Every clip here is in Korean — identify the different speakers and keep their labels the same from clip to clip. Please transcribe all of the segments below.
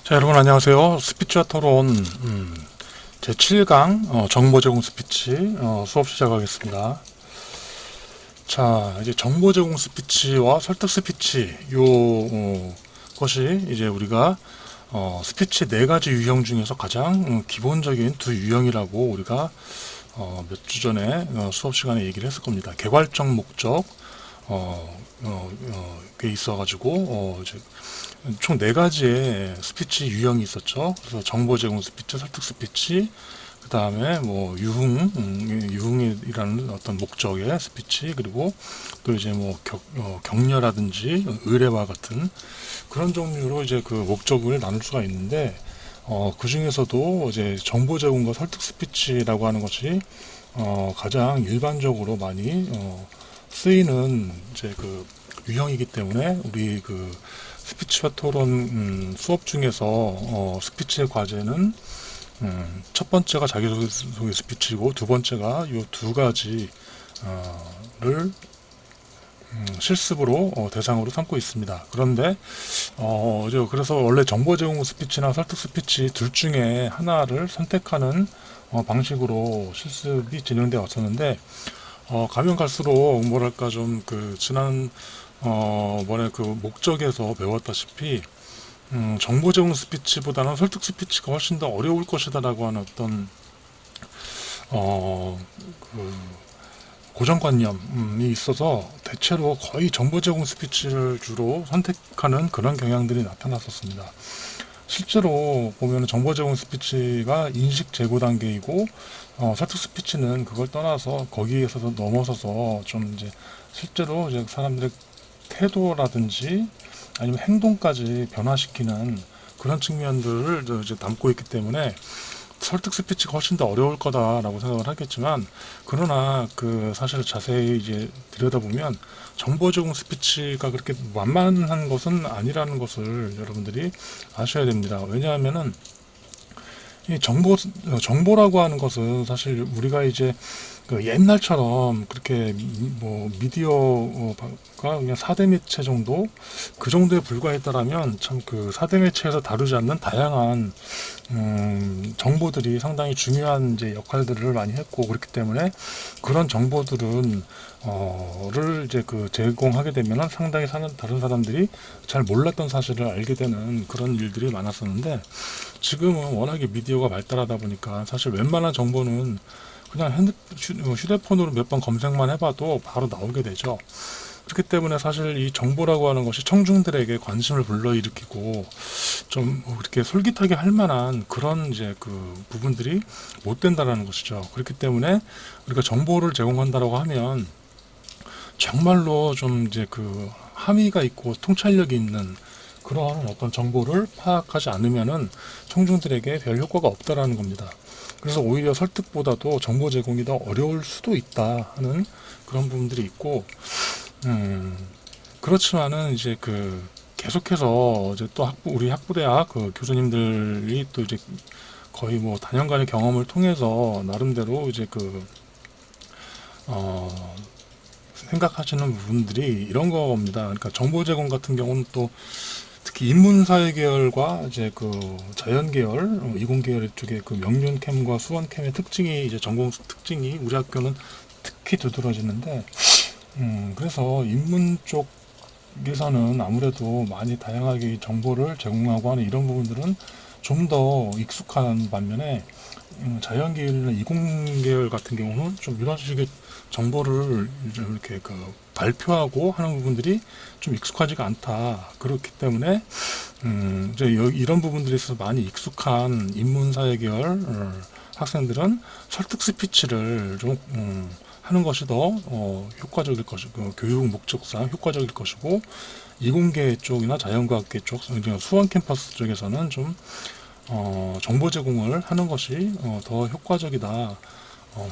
Speaker 1: 자, 여러분 안녕하세요. 스피치와 토론 제 7강 정보 제공 스피치 수업 시작하겠습니다. 자, 이제 정보 제공 스피치와 설득 스피치 요 것이 이제 우리가 스피치 네 가지 유형 중에서 가장 기본적인 두 유형이라고 우리가 몇 주 전에 수업 시간에 얘기를 했을 겁니다. 개괄적 목적 게 있어가지고 이제 총 네 가지의 스피치 유형이 있었죠. 그래서 정보 제공 스피치, 설득 스피치, 그 다음에 뭐 유흥이라는 어떤 목적의 스피치, 그리고 또 이제 뭐 격려라든지 의뢰와 같은 그런 종류로 이제 그 목적을 나눌 수가 있는데, 그 중에서도 이제 정보 제공과 설득 스피치라고 하는 것이 가장 일반적으로 많이 쓰이는 이제 그 유형이기 때문에 우리 그 스피치와 토론 수업 중에서 스피치의 과제는 첫 번째가 자기소개 스피치고 두 번째가 이 두 가지를 실습으로 대상으로 삼고 있습니다. 그런데 그래서 원래 정보 제공 스피치나 설득 스피치 둘 중에 하나를 선택하는 방식으로 실습이 진행되어 왔었는데, 가면 갈수록 뭐랄까 좀 그 지난 그 목적에서 배웠다시피 정보 제공 스피치보다는 설득 스피치가 훨씬 더 어려울 것이다라고 하는 어떤 그 고정관념이 있어서 대체로 거의 정보 제공 스피치를 주로 선택하는 그런 경향들이 나타났었습니다. 실제로 보면 정보 제공 스피치가 인식 제고 단계이고, 설득 스피치는 그걸 떠나서 거기에서 넘어서서 좀 이제 실제로 이제 사람들의 태도라든지 아니면 행동까지 변화시키는 그런 측면들을 이제 담고 있기 때문에 설득 스피치가 훨씬 더 어려울 거다라고 생각을 하겠지만, 그러나 그 사실 자세히 이제 들여다보면 정보 제공 스피치가 그렇게 만만한 것은 아니라는 것을 여러분들이 아셔야 됩니다. 왜냐하면은 이 정보라고 하는 것은 사실 우리가 이제 그 옛날처럼 그렇게 뭐 미디어가 그냥 4대 매체 정도 그 정도에 불과했다라면 참 그 4대 매체에서 다루지 않는 다양한 정보들이 상당히 중요한 이제 역할들을 많이 했고, 그렇기 때문에 그런 정보들은 를 이제 그 제공하게 되면은 상당히 다른 사람들이 잘 몰랐던 사실을 알게 되는 그런 일들이 많았었는데, 지금은 워낙에 미디어가 발달하다 보니까 사실 웬만한 정보는 그냥 휴대폰으로 몇 번 검색만 해봐도 바로 나오게 되죠. 그렇기 때문에 사실 이 정보라고 하는 것이 청중들에게 관심을 불러일으키고 좀 이렇게 솔깃하게 할 만한 그런 이제 그 부분들이 못 된다라는 것이죠. 그렇기 때문에 우리가 정보를 제공한다라고 하면 정말로 좀 이제 그 함의가 있고 통찰력이 있는 그러한 어떤 정보를 파악하지 않으면은 청중들에게 별 효과가 없다라는 겁니다. 그래서 오히려 설득보다도 정보 제공이 더 어려울 수도 있다 하는 그런 부분들이 있고, 그렇지만은 이제 그 계속해서 이제 또 우리 학부대학 그 교수님들이 또 이제 거의 뭐 다년간의 경험을 통해서 나름대로 이제 그 생각하시는 부분들이 이런 겁니다. 그러니까 정보 제공 같은 경우는 또 특히 인문사회 계열과 이제 그 자연 계열, 이공 계열 쪽에 그 명륜캠과 수원캠의 특징이 이제 전공 특징이 우리 학교는 특히 두드러지는데, 그래서 인문 쪽에서는 아무래도 많이 다양하게 정보를 제공하고 하는 이런 부분들은 좀 더 익숙한 반면에, 자연 계열이나 이공 계열 같은 경우는 좀 이런 식의 정보를 이렇게 그 발표하고 하는 부분들이 좀 익숙하지가 않다. 그렇기 때문에 이제 이런 부분들에 있어서 많이 익숙한 인문사회 계열 학생들은 설득 스피치를 좀 하는 것이 더 효과적일 것이고, 교육 목적상 효과적일 것이고, 이공계 쪽이나 자연과학계 쪽, 수원 캠퍼스 쪽에서는 좀 정보 제공을 하는 것이 더 효과적이다,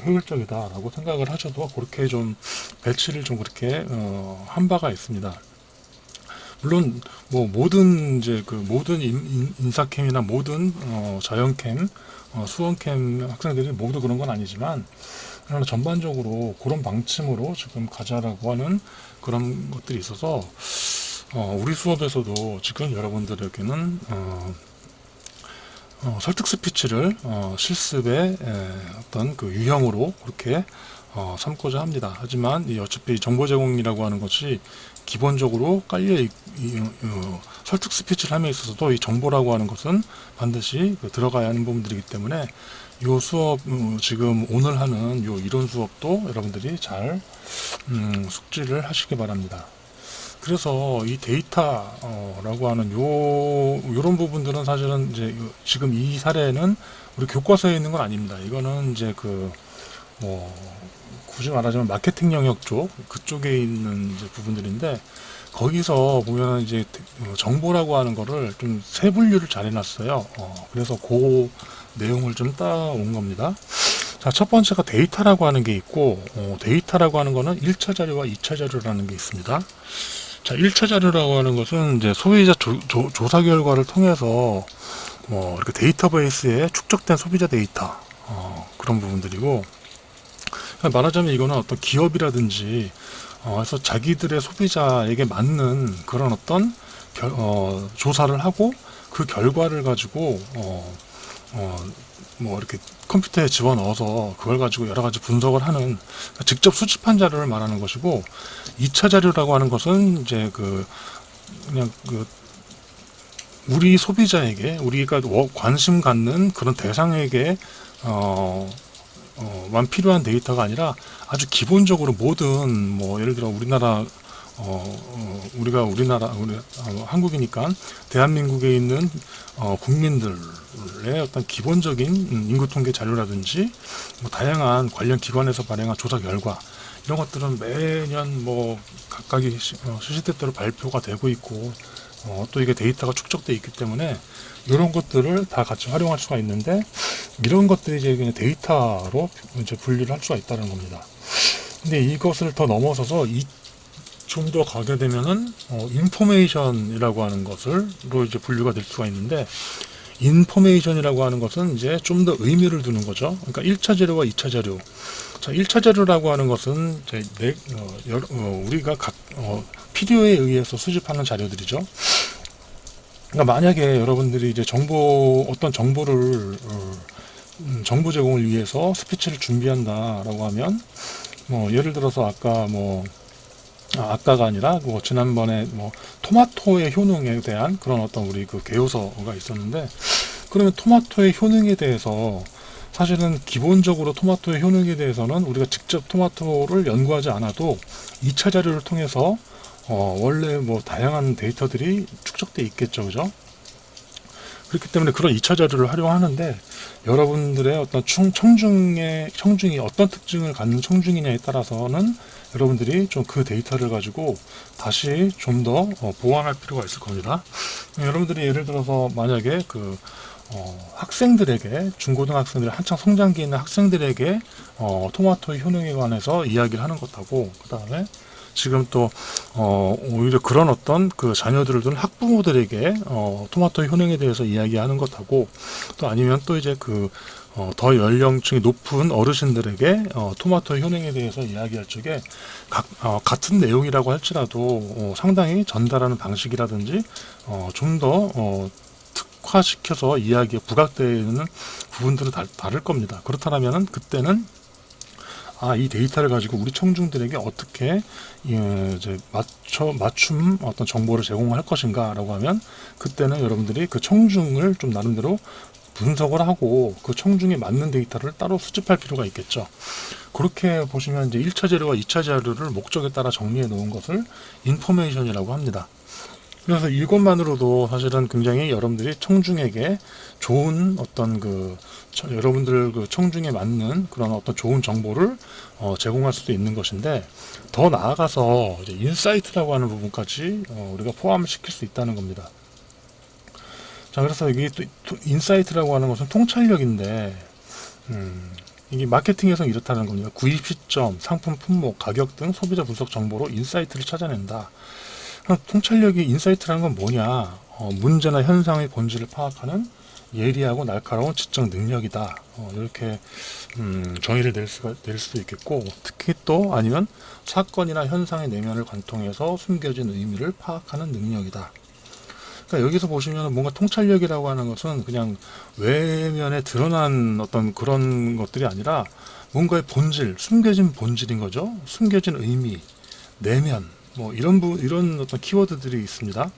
Speaker 1: 효율적이다라고 생각을 하셔도 그렇게 좀 배치를 좀 그렇게 한 바가 있습니다. 물론 뭐 모든 이제 그 모든 인사캠이나 모든 자연캠, 수원캠 학생들이 모두 그런 건 아니지만, 그러나 전반적으로 그런 방침으로 지금 가자라고 하는 그런 것들이 있어서 우리 수업에서도 지금 여러분들에게는 설득 스피치를 실습의 어떤 그 유형으로 그렇게 삼고자 합니다. 하지만 어차피 정보 제공이라고 하는 것이 기본적으로 설득 스피치를 함에 있어서도 이 정보라고 하는 것은 반드시 들어가야 하는 부분들이기 때문에 이 수업 지금 오늘 하는 이 이론 수업도 여러분들이 잘 숙지를 하시기 바랍니다. 그래서 이 데이터라고 하는 요런 부분들은 사실은 이제 지금 이 사례는 우리 교과서에 있는 건 아닙니다. 이거는 이제 뭐 굳이 말하자면 마케팅 영역 쪽 그쪽에 있는 이제 부분들인데 거기서 보면 이제 정보라고 하는 거를 좀 세 분류를 잘 해놨어요. 그래서 그 내용을 좀 따온 겁니다. 자, 첫 번째가 데이터라고 하는 게 있고 데이터라고 하는 거는 1차 자료와 2차 자료라는 게 있습니다. 자, 1차 자료라고 하는 것은 이제 소비자 조사 결과를 통해서 이렇게 데이터베이스에 축적된 소비자 데이터 그런 부분들이고, 말하자면 이거는 어떤 기업이라든지 그래서 자기들의 소비자에게 맞는 그런 어떤 조사를 하고 그 결과를 가지고 이렇게 컴퓨터에 집어넣어서 그걸 가지고 여러 가지 분석을 하는 직접 수집한 자료를 말하는 것이고, 2차 자료라고 하는 것은 이제 그냥 우리 소비자에게 우리가 관심 갖는 그런 대상에게 만 필요한 데이터가 아니라 아주 기본적으로 모든 예를 들어 우리 한국이니까 대한민국에 있는 국민들의 어떤 기본적인 인구 통계 자료라든지 다양한 관련 기관에서 발행한 조사 결과 이런 것들은 매년 각각의 시시때때로 발표가 되고 있고 또 이게 데이터가 축적돼 있기 때문에 이런 것들을 다 같이 활용할 수가 있는데, 이런 것들이 이제 그냥 데이터로 이제 분류를 할 수가 있다는 겁니다. 근데 이것을 더 넘어서서 좀 더 가게 되면은 인포메이션이라고 하는 것으로 이제 분류가 될 수가 있는데, 인포메이션이라고 하는 것은 이제 좀 더 의미를 두는 거죠. 그러니까 1차 자료와 2차 자료. 자, 1차 자료라고 하는 것은 이제 우리가 필요에 의해서 수집하는 자료들이죠. 그러니까 만약에 여러분들이 이제 어떤 정보를 정보 제공을 위해서 스피치를 준비한다라고 하면 예를 들어서 아까가 아니라 지난번에 토마토의 효능에 대한 그런 어떤 우리 개요서가 있었는데, 그러면 토마토의 효능에 대해서 사실은 기본적으로 토마토의 효능에 대해서는 우리가 직접 토마토를 연구하지 않아도 2차 자료를 통해서 원래 다양한 데이터들이 축적돼 있겠죠, 그죠? 그렇기 때문에 그런 2차 자료를 활용하는데, 여러분들의 어떤 청중이 어떤 특징을 갖는 청중이냐에 따라서는 여러분들이 좀 그 데이터를 가지고 다시 좀 더 보완할 필요가 있을 겁니다. 여러분들이 예를 들어서 만약에 학생들에게, 중고등학생들 한창 성장기에 있는 학생들에게 토마토의 효능에 관해서 이야기를 하는 것하고, 그 다음에 지금 또 오히려 그런 어떤 자녀들을 둔 학부모들에게 토마토의 효능에 대해서 이야기하는 것하고, 또 아니면 또 이제 더 연령층이 높은 어르신들에게 토마토의 효능에 대해서 이야기할 적에 같은 내용이라고 할지라도 상당히 전달하는 방식이라든지 좀 더 특화시켜서 이야기에 부각되는 부분들은 다를 겁니다. 그렇다면은 그때는 이 데이터를 가지고 우리 청중들에게 어떻게 이제 맞춤 어떤 정보를 제공할 것인가라고 하면, 그때는 여러분들이 그 청중을 좀 나름대로 분석을 하고 그 청중에 맞는 데이터를 따로 수집할 필요가 있겠죠. 그렇게 보시면 이제 1차 자료와 2차 자료를 목적에 따라 정리해 놓은 것을 인포메이션이라고 합니다. 그래서 이것만으로도 사실은 굉장히 여러분들이 청중에게 좋은 어떤 여러분들 청중에 맞는 그런 어떤 좋은 정보를 제공할 수도 있는 것인데, 더 나아가서 이제 인사이트라고 하는 부분까지 우리가 포함시킬 수 있다는 겁니다. 자, 그래서 이게 또 인사이트라고 하는 것은 통찰력인데, 이게 마케팅에서 이렇다는 겁니다. 구입 시점, 상품 품목, 가격 등 소비자 분석 정보로 인사이트를 찾아낸다. 통찰력이, 인사이트라는 건 뭐냐? 문제나 현상의 본질을 파악하는 예리하고 날카로운 지적 능력이다. 이렇게 정의를 낼 수도 있겠고, 특히 또 아니면 사건이나 현상의 내면을 관통해서 숨겨진 의미를 파악하는 능력이다. 그러니까 여기서 보시면 뭔가 통찰력이라고 하는 것은 그냥 외면에 드러난 어떤 그런 것들이 아니라 뭔가의 본질, 숨겨진 본질인 거죠. 숨겨진 의미, 내면, 뭐 이런 어떤 키워드들이 있습니다.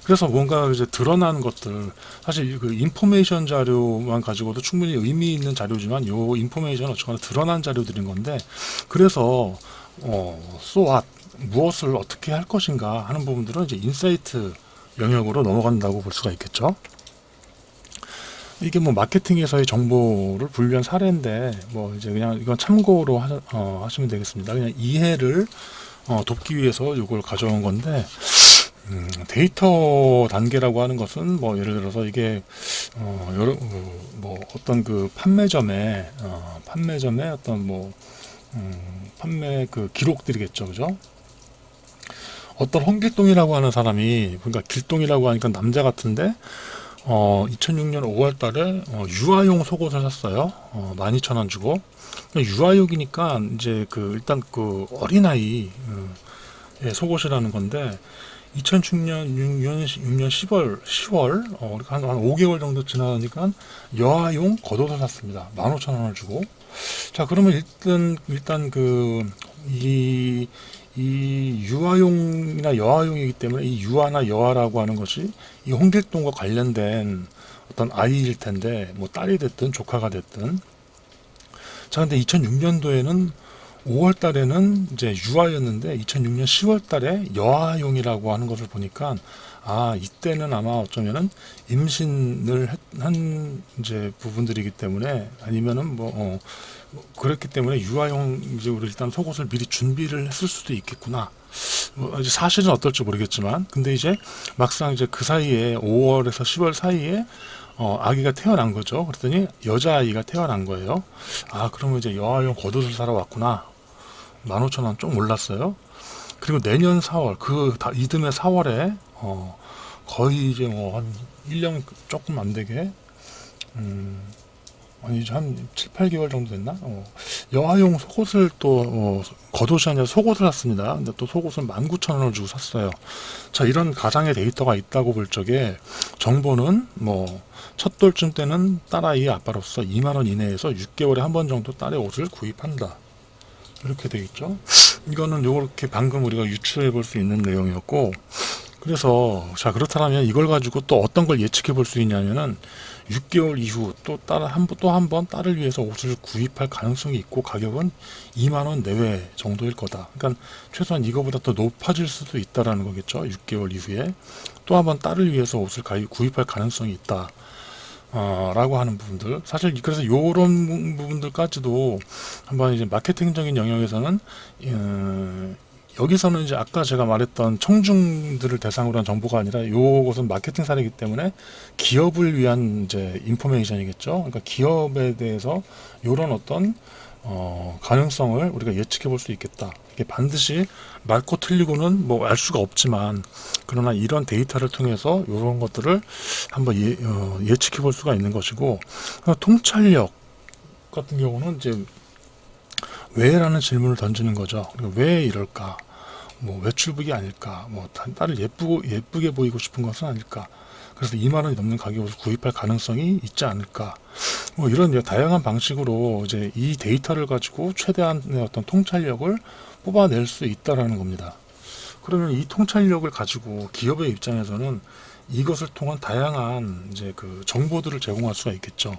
Speaker 1: 그래서 뭔가 이제 드러난 것들, 사실 그 인포메이션 자료만 가지고도 충분히 의미 있는 자료지만 요 인포메이션은 어쨌거나 드러난 자료들인 건데, 그래서 so what, 무엇을 어떻게 할 것인가 하는 부분들은 이제 인사이트 영역으로 넘어간다고 볼 수가 있겠죠. 이게 뭐 마케팅에서의 정보를 분류한 사례인데, 뭐 이제 그냥 이건 참고로 하시면 되겠습니다. 그냥 이해를 돕기 위해서 이걸 가져온 건데, 데이터 단계라고 하는 것은 뭐 예를 들어서 이게 뭐 어떤 그 판매점의 어떤 뭐 판매 그 기록들이겠죠, 그죠? 어떤 홍길동이라고 하는 사람이, 그러니까 길동이라고 하니까 남자 같은데 2006년 5월 달에 유아용 속옷을 샀어요. 12,000원 주고. 유아용이니까 이제 그 일단 그 어린아이 속옷이라는 건데, 2006년 10월 한 5개월 정도 지나니까 여아용 겉옷을 샀습니다. 15,000원을 주고. 자, 그러면 일단 이 유아용이나 여아용이기 때문에 이 유아나 여아라고 하는 것이 이 홍길동과 관련된 어떤 아이일 텐데, 뭐 딸이 됐든 조카가 됐든. 자, 근데 2006년도에는 5월 달에는 이제 유아였는데 2006년 10월 달에 여아용이라고 하는 것을 보니까, 이때는 아마 어쩌면은 임신을 한 이제 부분들이기 때문에, 아니면은 그렇기 때문에 유아용 이제 우리 일단 속옷을 미리 준비를 했을 수도 있겠구나. 이제 사실은 어떨지 모르겠지만, 근데 이제 막상 이제 그 사이에 5월에서 10월 사이에 아기가 태어난 거죠. 그랬더니 여자아이가 태어난 거예요. 그러면 이제 여아용 겉옷을 사러 왔구나. 15,000원 좀 올랐어요. 그리고 내년 4월, 이듬해 4월에, 거의 이제 한 1년 조금 안 되게, 아니, 이제 한 7, 8개월 정도 됐나? 여아용 속옷을 또, 겉옷이 아니라 속옷을 샀습니다. 근데 또 속옷은 19,000원을 주고 샀어요. 자, 이런 가상의 데이터가 있다고 볼 적에, 정보는 첫 돌쯤 때는 딸아이의 아빠로서 2만원 이내에서 6개월에 한 번 정도 딸의 옷을 구입한다. 이렇게 되어 있죠. 이거는 요렇게 방금 우리가 유추해 볼 수 있는 내용이었고, 그래서 자, 그렇다면 이걸 가지고 또 어떤 걸 예측해 볼 수 있냐면은 6개월 이후 또 한 번 딸을 위해서 옷을 구입할 가능성이 있고, 가격은 2만원 내외 정도일 거다. 그러니까 최소한 이거보다 더 높아질 수도 있다라는 거겠죠. 6개월 이후에 또 한 번 딸을 위해서 옷을 구입할 가능성이 있다. 라고 하는 부분들, 사실 그래서 요런 부분들까지도 한번 이제 마케팅적인 영역에서는 여기서는 이제 아까 제가 말했던 청중들을 대상으로 한 정보가 아니라, 요것은 마케팅 사례이기 때문에 기업을 위한 이제 인포메이션이겠죠. 그러니까 기업에 대해서 요런 어떤 가능성을 우리가 예측해 볼 수 있겠다. 이게 반드시 맞고 틀리고는 뭐 알 수가 없지만, 그러나 이런 데이터를 통해서 이런 것들을 한번 예측해 볼 수가 있는 것이고, 통찰력 같은 경우는 이제 왜라는 질문을 던지는 거죠. 그러니까 왜 이럴까? 뭐 외출북이 아닐까? 뭐 딸을 예쁘게 보이고 싶은 것은 아닐까? 그래서 2만 원이 넘는 가격으로 구입할 가능성이 있지 않을까? 뭐 이런 이제 다양한 방식으로 이제 이 데이터를 가지고 최대한의 어떤 통찰력을 뽑아낼 수 있다라는 겁니다. 그러면 이 통찰력을 가지고 기업의 입장에서는 이것을 통한 다양한 이제 그 정보들을 제공할 수가 있겠죠.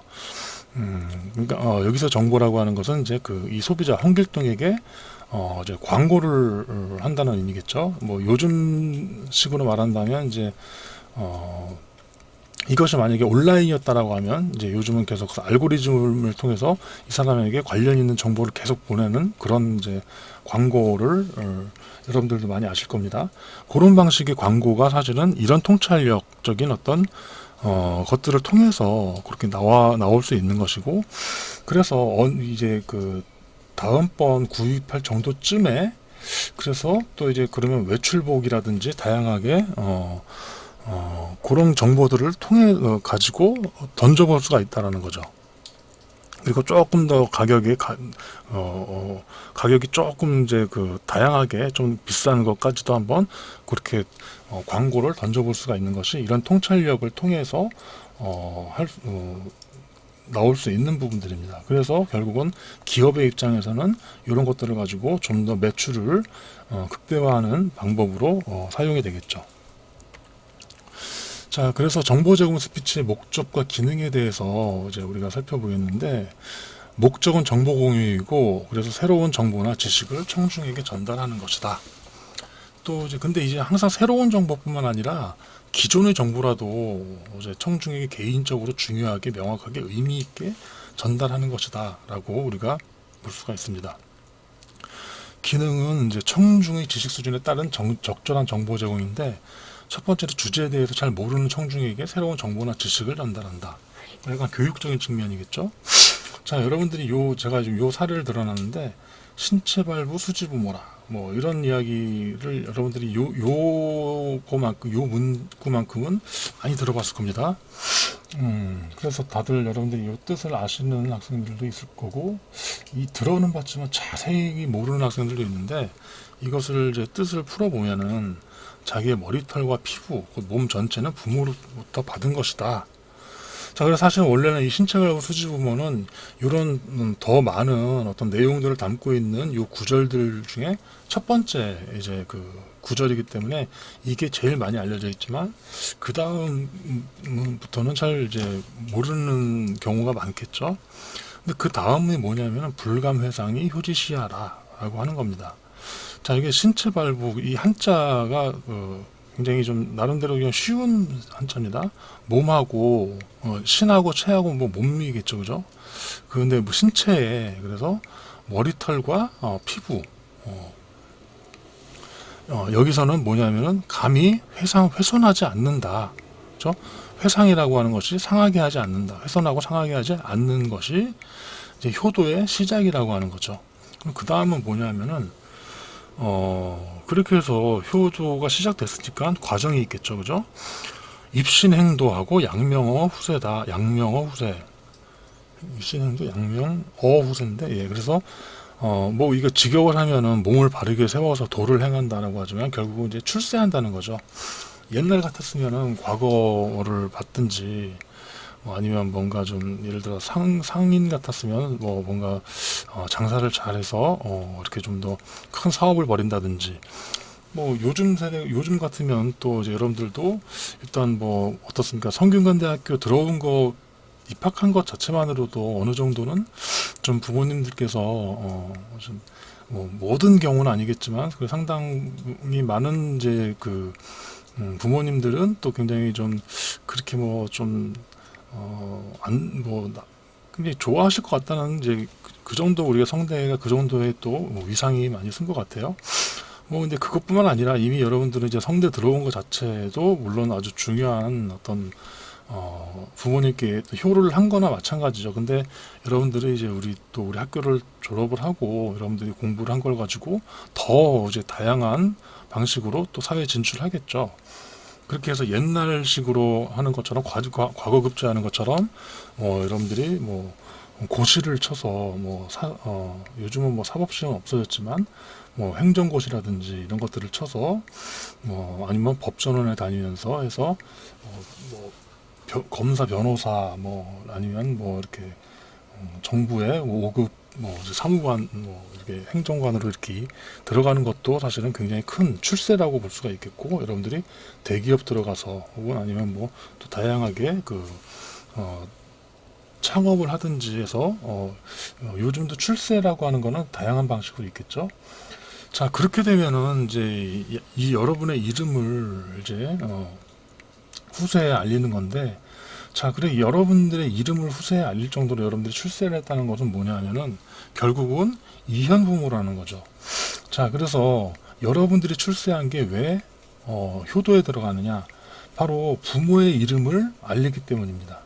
Speaker 1: 그러니까 여기서 정보라고 하는 것은 이제 이 소비자 홍길동에게 이제 광고를 한다는 의미겠죠. 뭐 요즘 식으로 말한다면 이제 이것이 만약에 온라인이었다라고 하면, 이제 요즘은 계속 알고리즘을 통해서 이 사람에게 관련 있는 정보를 계속 보내는 그런 이제 광고를 여러분들도 많이 아실 겁니다. 그런 방식의 광고가 사실은 이런 통찰력적인 어떤 것들을 통해서 그렇게 나올 수 있는 것이고, 그래서 이제 그 다음번 구입할 정도쯤에, 그래서 또 이제 그러면 외출복이라든지 다양하게 그런 정보들을 통해 가지고 던져볼 수가 있다라는 거죠. 그리고 조금 더 가격이 조금 이제 그 다양하게 좀 비싼 것까지도 한번 그렇게 광고를 던져볼 수가 있는 것이 이런 통찰력을 통해서 나올 수 있는 부분들입니다. 그래서 결국은 기업의 입장에서는 이런 것들을 가지고 좀 더 매출을 극대화하는 방법으로 사용이 되겠죠. 자, 그래서 정보 제공 스피치의 목적과 기능에 대해서 이제 우리가 살펴보겠는데, 목적은 정보 공유이고, 그래서 새로운 정보나 지식을 청중에게 전달하는 것이다. 또 이제 근데 이제 항상 새로운 정보뿐만 아니라 기존의 정보라도 이제 청중에게 개인적으로 중요하게 명확하게 의미 있게 전달하는 것이다라고 우리가 볼 수가 있습니다. 기능은 이제 청중의 지식 수준에 따른 적절한 정보 제공인데, 첫 번째로 주제에 대해서 잘 모르는 청중에게 새로운 정보나 지식을 전달한다. 약간 교육적인 측면이겠죠. 자, 여러분들이 제가 지금 요 사례를 들어놨는데, 신체 발부 수지부모라 뭐 이런 이야기를 여러분들이 요거만큼 요 문구만큼은 많이 들어봤을 겁니다. 그래서 다들 여러분들이 요 뜻을 아시는 학생들도 있을 거고, 이 들어는 봤지만 자세히 모르는 학생들도 있는데, 이것을 이제 뜻을 풀어보면은 자기의 머리털과 피부, 몸 전체는 부모로부터 받은 것이다. 자, 그래서 사실 원래는 이 신체발부 수지부모는 이런 더 많은 어떤 내용들을 담고 있는 요 구절들 중에 첫 번째 이제 그 구절이기 때문에 이게 제일 많이 알려져 있지만, 그 다음부터는 잘 이제 모르는 경우가 많겠죠. 근데 그 다음이 뭐냐면 불감회상이 효지시하라라고 하는 겁니다. 자, 이게 신체 발부 이 한자가 굉장히 좀 나름대로 그냥 쉬운 한자입니다. 몸하고 신하고 체하고 뭐 몸이겠죠, 그죠? 그런데 뭐 신체에 그래서 머리털과 피부 여기서는 뭐냐면은 감히 훼손하지 않는다, 그죠? 회상이라고 하는 것이 상하게 하지 않는다. 훼손하고 상하게 하지 않는 것이 이제 효도의 시작이라고 하는 거죠. 그 다음은 뭐냐면은 그렇게 해서 효도가 시작됐으니까 과정이 있겠죠, 그죠? 입신행도하고 양명어 후세다. 양명어 후세. 입신행도 양명어 후세인데, 예, 그래서 뭐 이거 직역을 하면은 몸을 바르게 세워서 도를 행한다라고 하지만 결국은 이제 출세한다는 거죠. 옛날 같았으면은 과거를 받든지, 뭐 아니면 뭔가 좀 예를 들어 상인 같았으면 뭐 뭔가 장사를 잘해서 이렇게 좀 더 큰 사업을 벌인다든지, 뭐 요즘 같으면 또 이제 여러분들도 일단 뭐 어떻습니까? 성균관대학교 들어온 거 입학한 것 자체만으로도 어느 정도는 좀 부모님들께서 좀 뭐 모든 경우는 아니겠지만 그 상당히 많은 이제 그 부모님들은 또 굉장히 좀 그렇게 뭐좀 굉장히 좋아하실 것 같다는 이제 그 정도 우리가 성대가 그 정도의 또뭐 위상이 많이 쓴 것 같아요. 뭐 근데 그것뿐만 아니라 이미 여러분들은 이제 성대 들어온 것 자체도 물론 아주 중요한 어떤 부모님께 또 효를 한 거나 마찬가지죠. 근데 여러분들이 이제 우리 학교를 졸업을 하고 여러분들이 공부를 한 걸 가지고 더 이제 다양한 방식으로 또 사회에 진출하겠죠. 그렇게 해서 옛날식으로 하는 것처럼 과거급제하는 것처럼 여러분들이 뭐 고시를 쳐서 요즘은 뭐 사법시험 없어졌지만 뭐 행정고시라든지 이런 것들을 쳐서 뭐 아니면 법전원에 다니면서 해서 뭐 검사 변호사 뭐 아니면 뭐 이렇게 정부의 5급 뭐 사무관 뭐 이렇게 행정관으로 이렇게 들어가는 것도 사실은 굉장히 큰 출세라고 볼 수가 있겠고, 여러분들이 대기업 들어가서 혹은 아니면 뭐 또 다양하게 창업을 하든지 해서 요즘도 출세라고 하는 거는 다양한 방식으로 있겠죠. 자, 그렇게 되면은 이제 이 여러분의 이름을 이제 후세에 알리는 건데, 자, 그래 여러분들의 이름을 후세에 알릴 정도로 여러분들이 출세를 했다는 것은 뭐냐 하면은 결국은 이현부모라는 거죠. 자, 그래서 여러분들이 출세한 게 왜 효도에 들어가느냐? 바로 부모의 이름을 알리기 때문입니다.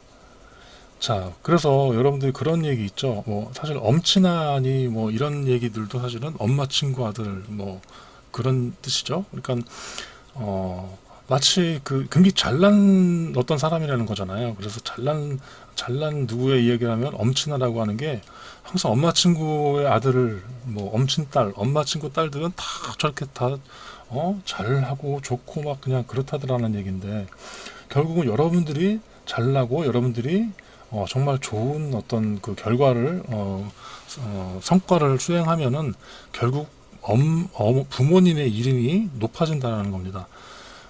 Speaker 1: 자, 그래서 여러분들이 그런 얘기 있죠. 뭐 사실 엄친아니 뭐 이런 얘기들도 사실은 엄마 친구 아들 뭐 그런 뜻이죠. 그러니까 어 마치 그 굉장히 잘난 어떤 사람이라는 거잖아요. 그래서 잘난 누구의 이야기를 하면 엄친아라고 하는 게 항상 엄마 친구의 아들을 뭐 엄친 딸, 엄마 친구 딸들은 다 저렇게 다 잘하고 좋고 막 그냥 그렇다더라는 얘기인데 결국은 여러분들이 잘나고 여러분들이 정말 좋은 어떤 그 결과를 성과를 수행하면은 결국 부모님의 이름이 높아진다는 겁니다.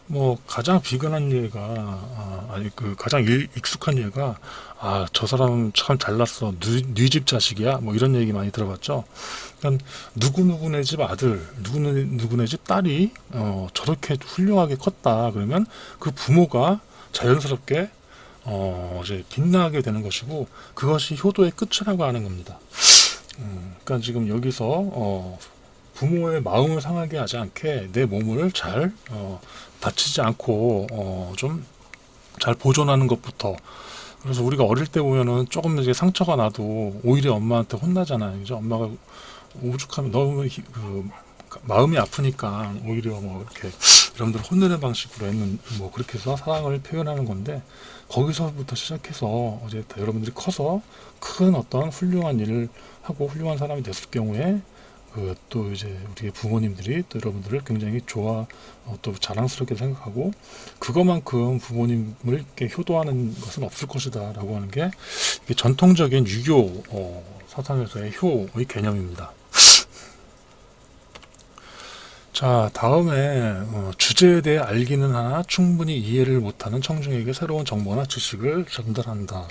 Speaker 1: 뭐 가장 비근한 예가 아니 그 가장 익숙한 예가 저 사람 참 잘났어 네 집 자식이야 뭐 이런 얘기 많이 들어봤죠. 그러니까 누구누구네 집 아들 누구누구네 집 딸이 저렇게 훌륭하게 컸다 그러면 그 부모가 자연스럽게 이제 빛나게 되는 것이고 그것이 효도의 끝이라고 하는 겁니다. 그러니까 지금 여기서 부모의 마음을 상하게 하지 않게 내 몸을 잘 다치지 않고 좀 잘 보존하는 것부터. 그래서 우리가 어릴 때 보면은 조금 이제 상처가 나도 오히려 엄마한테 혼나잖아요. 그죠? 엄마가 오죽하면 너무 마음이 아프니까 오히려 뭐 이렇게 여러분들 혼내는 방식으로 했는 뭐 그렇게 해서 사랑을 표현하는 건데 거기서부터 시작해서 이제 여러분들이 커서 큰 어떤 훌륭한 일을 하고 훌륭한 사람이 됐을 경우에 또 이제 우리 부모님들이 또 여러분들을 굉장히 또 자랑스럽게 생각하고 그것만큼 부모님을 이렇게 효도하는 것은 없을 것이다라고 하는 게 이게 전통적인 유교 사상에서의 효의 개념입니다. 자, 다음에 주제에 대해 알기는 하나 충분히 이해를 못하는 청중에게 새로운 정보나 지식을 전달한다.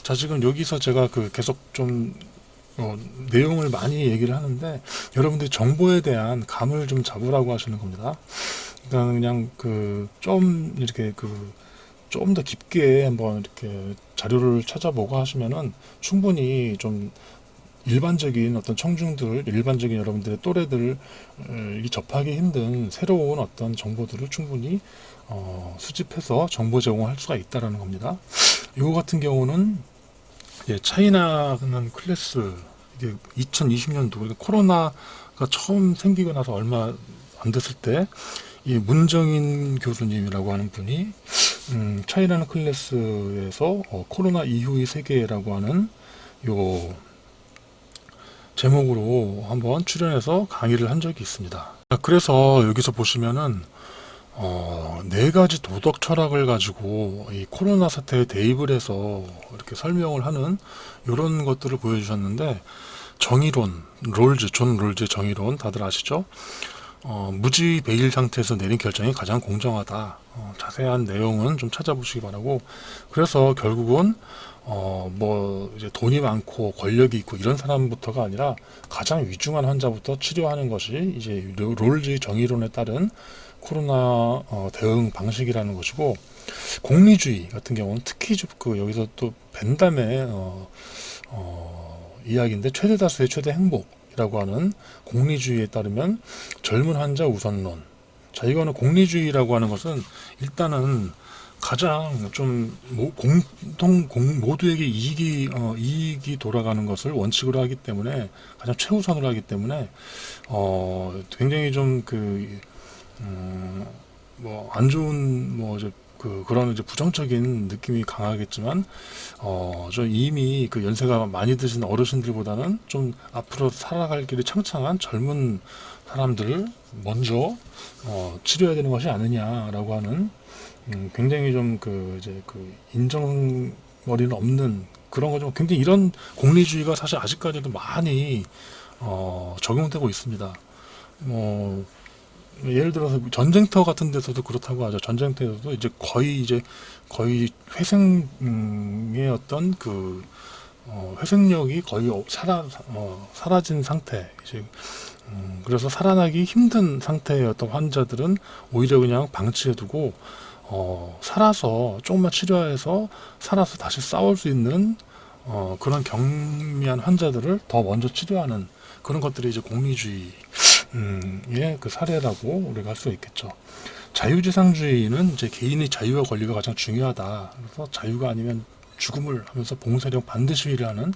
Speaker 1: 자, 지금 여기서 제가 계속 좀 내용을 많이 얘기를 하는데 여러분들이 정보에 대한 감을 좀 잡으라고 하시는 겁니다. 그러니까 그냥 좀 이렇게 좀 더 깊게 한번 이렇게 자료를 찾아보고 하시면은 충분히 좀 일반적인 어떤 청중들, 일반적인 여러분들의 또래들 접하기 힘든 새로운 어떤 정보들을 충분히 수집해서 정보 제공할 수가 있다라는 겁니다. 이거 같은 경우는 차이나는 클래스 이게 2020년도 그러니까 코로나가 처음 생기고 나서 얼마 안 됐을 때 이 문정인 교수님이라고 하는 분이 차이나는 클래스에서 코로나 이후의 세계라고 하는 요 제목으로 한번 출연해서 강의를 한 적이 있습니다. 그래서 여기서 보시면은 네 가지 도덕 철학을 가지고 이 코로나 사태에 대입을 해서 이렇게 설명을 하는 이런 것들을 보여주셨는데 정의론, 존 롤즈의 정의론 다들 아시죠? 무지 베일 상태에서 내린 결정이 가장 공정하다. 자세한 내용은 좀 찾아보시기 바라고. 그래서 결국은 뭐 이제 돈이 많고 권력이 있고 이런 사람부터가 아니라 가장 위중한 환자부터 치료하는 것이 이제 롤즈의 정의론에 따른 코로나 대응 방식이라는 것이고 공리주의 같은 경우는 특히 여기서 또 벤담의 이야기인데 최대 다수의 최대 행복이라고 하는 공리주의에 따르면 젊은 환자 우선론. 자, 이거는 공리주의라고 하는 것은 일단은 가장 좀 모두에게 이익이 돌아가는 것을 원칙으로 하기 때문에 가장 최우선으로 하기 때문에 굉장히 좀 뭐 안 좋은 뭐 이제 그런 이제 부정적인 느낌이 강하겠지만 저 이미 연세가 많이 드신 어르신들보다는 좀 앞으로 살아갈 길이 창창한 젊은 사람들을 먼저 치료해야 되는 것이 아니냐라고 하는 굉장히 좀 이제 인정머리는 없는 그런 거죠. 굉장히 이런 공리주의가 사실 아직까지도 많이 적용되고 있습니다. 뭐 예를 들어서 전쟁터 같은 데서도 그렇다고 하죠. 전쟁터에서도 거의 회생의 어떤 회생력이 거의 사라진 상태. 그래서 살아나기 힘든 상태의 어떤 환자들은 오히려 그냥 방치해두고 살아서 조금만 치료해서 살아서 다시 싸울 수 있는 그런 경미한 환자들을 더 먼저 치료하는 그런 것들이 이제 공리주의의 사례라고 우리가 할 수 있겠죠. 자유지상주의는 이제 개인의 자유와 권리가 가장 중요하다. 그래서 자유가 아니면 죽음을 하면서 봉쇄령 반대 시위를 하는.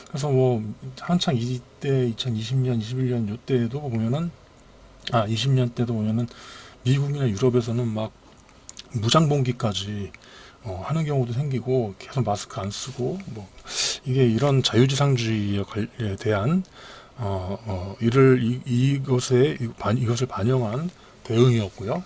Speaker 1: 그래서 뭐 한창 이때 2020년, 21년 요때도 보면은 20년 때도 보면은 미국이나 유럽에서는 막 무장봉기까지 하는 경우도 생기고 계속 마스크 안 쓰고 뭐 이게 이런 자유지상주의에 대한 이것을 반영한 대응이었고요.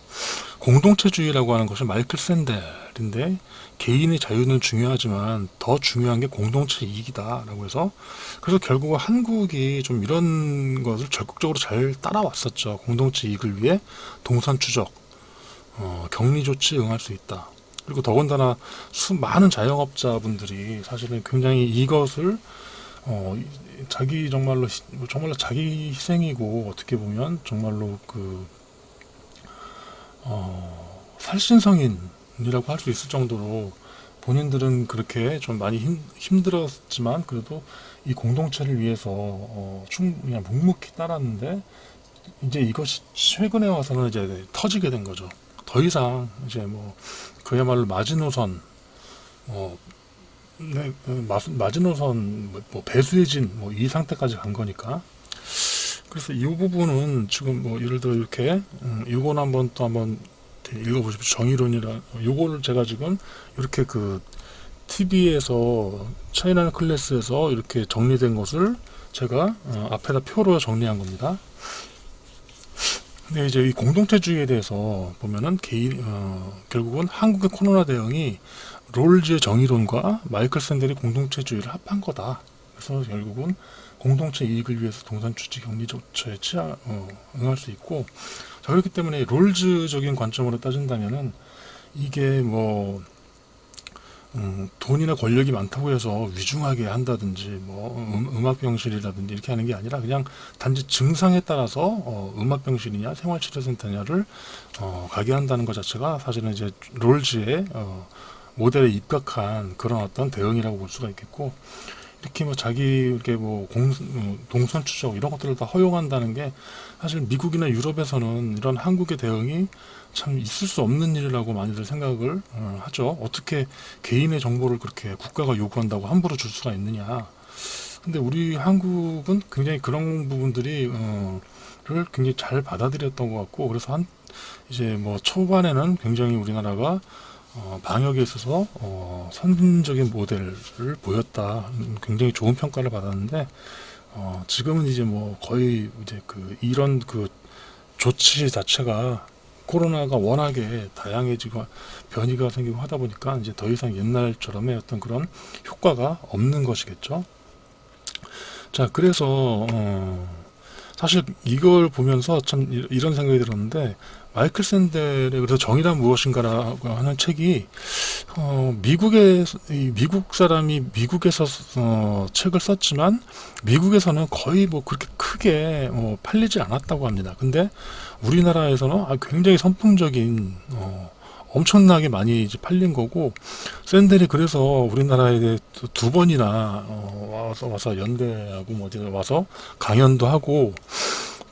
Speaker 1: 공동체주의라고 하는 것은 마이클 샌델인데 개인의 자유는 중요하지만 더 중요한 게 공동체 이익이다라고 해서 그래서 결국은 한국이 좀 이런 것을 적극적으로 잘 따라왔었죠. 공동체 이익을 위해 동선 추적, 격리 조치 응할 수 있다. 그리고 더군다나 많은 자영업자분들이 사실은 굉장히 이것을 어, 자기 정말로 자기 희생이고 어떻게 보면 정말로 살신성인이라고 할 수 있을 정도로 본인들은 그렇게 좀 많이 힘들었지만 그래도 이 공동체를 위해서 그냥 묵묵히 따랐는데 이제 이것이 최근에 와서는 이제 터지게 된 거죠. 더 이상 이제 뭐 그야말로 마지노선 어, 네, 마지노선 뭐 배수의 진 뭐 이 상태까지 간 거니까 그래서 이 부분은 지금 뭐 예를 들어 이렇게 이거는 한번 읽어보십시오. 정의론이라 요거를 제가 지금 이렇게 그 TV에서 차이나 클래스에서 이렇게 정리된 것을 제가 앞에다 표로 정리한 겁니다. 근데 이제 이 공동체주의에 대해서 보면은 결국은 한국의 코로나 대응이 롤즈의 정의론과 마이클 샌델이 공동체주의를 합한 거다. 그래서 결국은 공동체 이익을 위해서 동산 추진 격리 조처에 응할 수 있고 자, 그렇기 때문에 롤즈적인 관점으로 따진다면은 이게 뭐 돈이나 권력이 많다고 해서 위중하게 한다든지 뭐 음압병실이라든지 이렇게 하는 게 아니라 그냥 단지 증상에 따라서 음압병실이냐 생활치료센터냐를 가게 한다는 것 자체가 사실은 이제 롤즈의 모델에 입각한 그런 어떤 대응이라고 볼 수가 있겠고 이렇게 뭐 자기 이렇게 뭐 동선 추적 이런 것들을 다 허용한다는 게 사실 미국이나 유럽에서는 이런 한국의 대응이 참 있을 수 없는 일이라고 많이들 생각을 하죠. 어떻게 개인의 정보를 그렇게 국가가 요구한다고 함부로 줄 수가 있느냐. 근데 우리 한국은 굉장히 그런 부분들이 를 굉장히 잘 받아들였던 것 같고 그래서 이제 뭐 초반에는 굉장히 우리나라가 방역에 있어서 선진적인 모델을 보였다. 굉장히 좋은 평가를 받았는데 지금은 이제 뭐 거의 이제 이런 조치 자체가 코로나가 워낙에 다양해지고 변이가 생기고 하다 보니까 이제 더 이상 옛날처럼의 어떤 그런 효과가 없는 것이겠죠. 자, 그래서 사실 이걸 보면서 참 이런 생각이 들었는데 마이클 샌델의 그래서 정의란 무엇인가라고 하는 책이 미국 사람이 미국에서 책을 썼지만 미국에서는 거의 뭐 그렇게 크게 팔리지 않았다고 합니다. 근데 우리나라에서는 굉장히 선풍적인 엄청나게 많이 이제 팔린 거고 샌델이 그래서 우리나라에 두 번이나 와서 연대하고 뭐 어디 와서 강연도 하고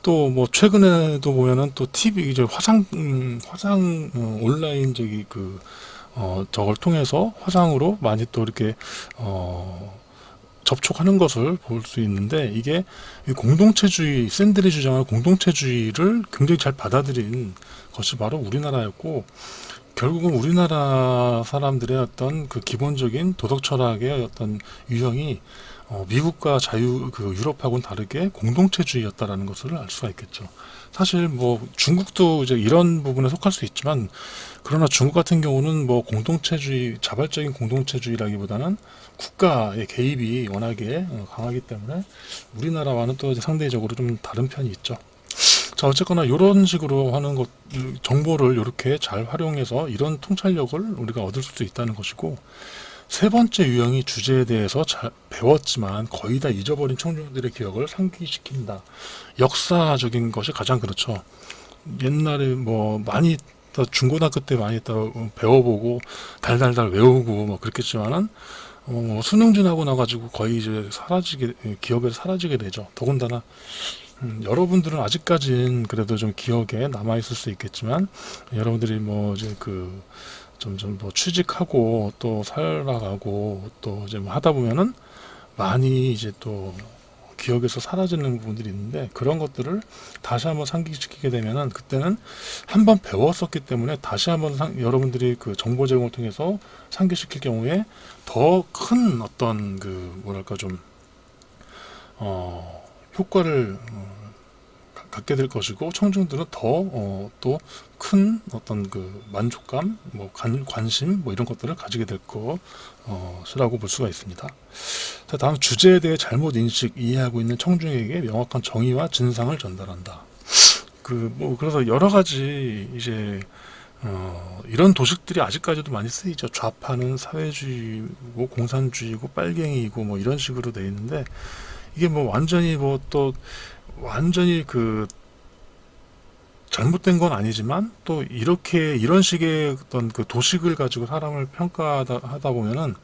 Speaker 1: 또 뭐 최근에도 보면은 또 TV 이제 화상 온라인 저걸 통해서 화상으로 많이 또 이렇게 접촉하는 것을 볼 수 있는데 이게 공동체주의 샌들이 주장하는 공동체주의를 굉장히 잘 받아들인 것이 바로 우리나라였고 결국은 우리나라 사람들의 어떤 그 기본적인 도덕 철학의 어떤 유형이 미국과 유럽하고는 다르게 공동체주의였다라는 것을 알 수가 있겠죠. 사실 뭐 중국도 이제 이런 부분에 속할 수 있지만 그러나 중국 같은 경우는 뭐 자발적인 공동체주의라기보다는 국가의 개입이 워낙에 강하기 때문에 우리나라와는 또 이제 상대적으로 좀 다른 편이 있죠. 자, 어쨌거나 이런 식으로 하는 것, 정보를 이렇게 잘 활용해서 이런 통찰력을 우리가 얻을 수도 있다는 것이고, 세 번째 유형이 주제에 대해서 잘 배웠지만 거의 다 잊어버린 청중들의 기억을 상기시킨다. 역사적인 것이 가장 그렇죠. 옛날에 뭐 많이 중고등학교 때 많이 배워보고 달달달 외우고 뭐 그랬겠지만은 수능 지나고 나가지고 거의 이제 기억에서 사라지게 되죠. 더군다나 여러분들은 아직까진 그래도 좀 기억에 남아 있을 수 있겠지만 여러분들이 뭐 이제 점점 더 취직하고 또 살아가고 또 이제 뭐 하다 보면은 많이 이제 또 기억에서 사라지는 부분들이 있는데, 그런 것들을 다시 한번 상기시키게 되면은 그때는 한번 배웠었기 때문에 다시 한번 여러분들이 그 정보 제공을 통해서 상기시킬 경우에 더 큰 어떤 그 뭐랄까 좀 효과를 갖게 될 것이고, 청중들은 더 또 큰 어떤 그 만족감, 뭐 관심, 뭐 이런 것들을 가지게 될 것이라고 볼 수가 있습니다. 자, 다음 주제에 대해 잘못 인식, 이해하고 있는 청중에게 명확한 정의와 진상을 전달한다. 그래서 여러 가지 이제 이런 도식들이 아직까지도 많이 쓰이죠. 좌파는 사회주의고 공산주의고 빨갱이고 뭐 이런 식으로 돼 있는데, 이게 뭐 완전히 뭐 또 완전히 그 잘못된 건 아니지만, 또 이렇게 이런 식의 어떤 그 도식을 가지고 사람을 평가하다 보면은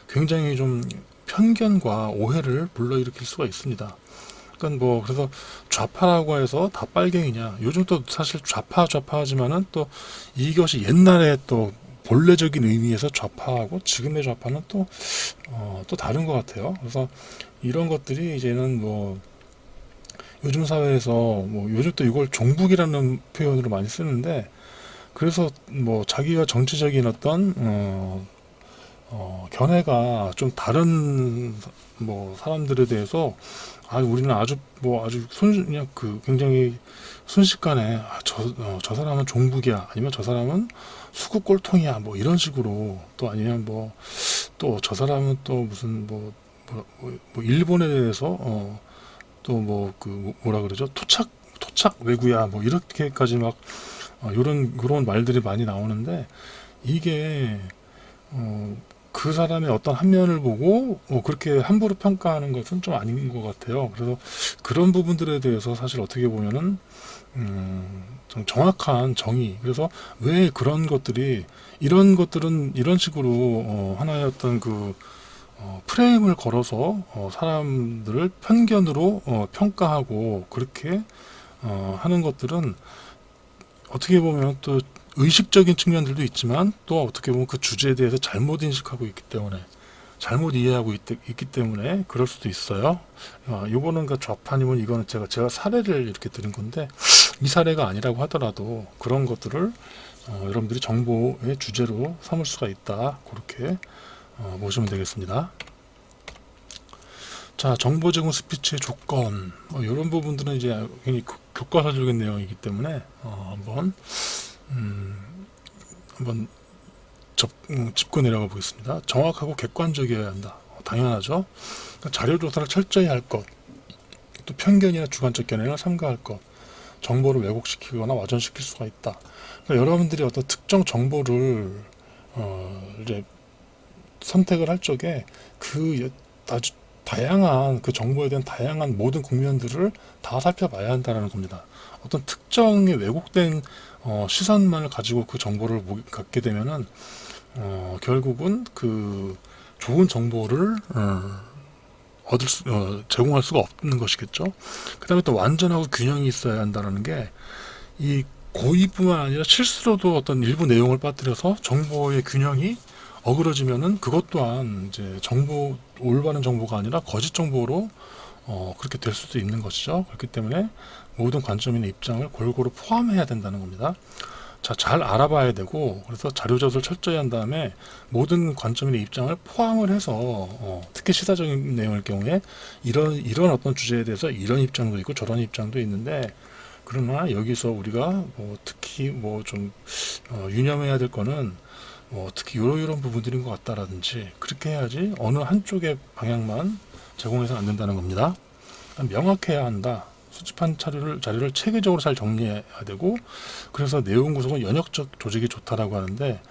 Speaker 1: 굉장히 좀 편견과 오해를 불러일으킬 수가 있습니다. 그러니까 뭐 그래서 좌파라고 해서 다 빨갱이냐? 요즘 또 사실 좌파하지만은 또 이것이 옛날에 또 본래적인 의미에서 좌파하고 지금의 좌파는 또 다른 것 같아요. 그래서 이런 것들이 이제는 뭐 요즘 사회에서 뭐 요즘 또 이걸 종북이라는 표현으로 많이 쓰는데, 그래서 뭐 자기가 정치적인 어떤 견해가 좀 다른 뭐 사람들에 대해서 우리는 아주 그냥 그 굉장히 순식간에 저 사람은 종북이야, 아니면 저 사람은 수구 꼴통이야, 뭐 이런 식으로, 또 아니면 뭐 또 저 사람은 또 무슨 뭐 일본에 대해서 또 뭐 그 뭐라 그러죠, 토착 외구야, 뭐 이렇게까지 막 요런 그런 말들이 많이 나오는데, 이게 그 사람의 어떤 한 면을 보고 그렇게 함부로 평가하는 것은 좀 아닌 것 같아요. 그래서 그런 부분들에 대해서 사실 어떻게 보면은 좀 정확한 정의, 그래서 왜 그런 것들이, 이런 것들은 이런 식으로 하나의 어떤 그 프레임을 걸어서 사람들을 편견으로 평가하고 그렇게 하는 것들은 어떻게 보면 또 의식적인 측면들도 있지만, 또 어떻게 보면 그 주제에 대해서 잘못 인식하고 있기 때문에, 잘못 이해하고 있기 때문에 그럴 수도 있어요. 요거는 그 좌파님은, 이거는 제가 사례를 이렇게 드린 건데, 이 사례가 아니라고 하더라도 그런 것들을 여러분들이 정보의 주제로 삼을 수가 있다. 그렇게 보시면 되겠습니다. 자, 정보 제공 스피치의 조건, 이런 부분들은 이제 굉장히 교과서적인 내용이기 때문에 한번 짚고 내려가 보겠습니다. 정확하고 객관적이어야 한다. 당연하죠. 그러니까 자료 조사를 철저히 할 것, 또 편견이나 주관적 견해를 삼가할 것, 정보를 왜곡시키거나 와전시킬 수가 있다. 그러니까 여러분들이 어떤 특정 정보를 이제 선택을 할 적에 그 아주 다양한 그 정보에 대한 다양한 모든 국면들을 다 살펴봐야 한다는 겁니다. 어떤 특정의 왜곡된 시선만을 가지고 그 정보를 갖게 되면은 결국은 그 좋은 정보를 제공할 수가 없는 것이겠죠. 그 다음에 또 완전하고 균형이 있어야 한다는 게, 이 고의뿐만 아니라 실수로도 어떤 일부 내용을 빠뜨려서 정보의 균형이 어그러지면은 그것 또한 이제 올바른 정보가 아니라 거짓 정보로 그렇게 될 수도 있는 것이죠. 그렇기 때문에 모든 관점이나 입장을 골고루 포함해야 된다는 겁니다. 자, 잘 알아봐야 되고, 그래서 자료 조사를 철저히 한 다음에 모든 관점이나 입장을 포함을 해서 특히 시사적인 내용일 경우에 이런 어떤 주제에 대해서 이런 입장도 있고 저런 입장도 있는데, 그러나 여기서 우리가 특히 좀 유념해야 될 거는 특히 이런 부분들인 것 같다라든지, 그렇게 해야지 어느 한쪽의 방향만 제공해서는 안 된다는 겁니다. 명확해야 한다. 수집한 자료를 체계적으로 잘 정리해야 되고, 그래서 내용 구성은 연역적 조직이 좋다라고 하는데,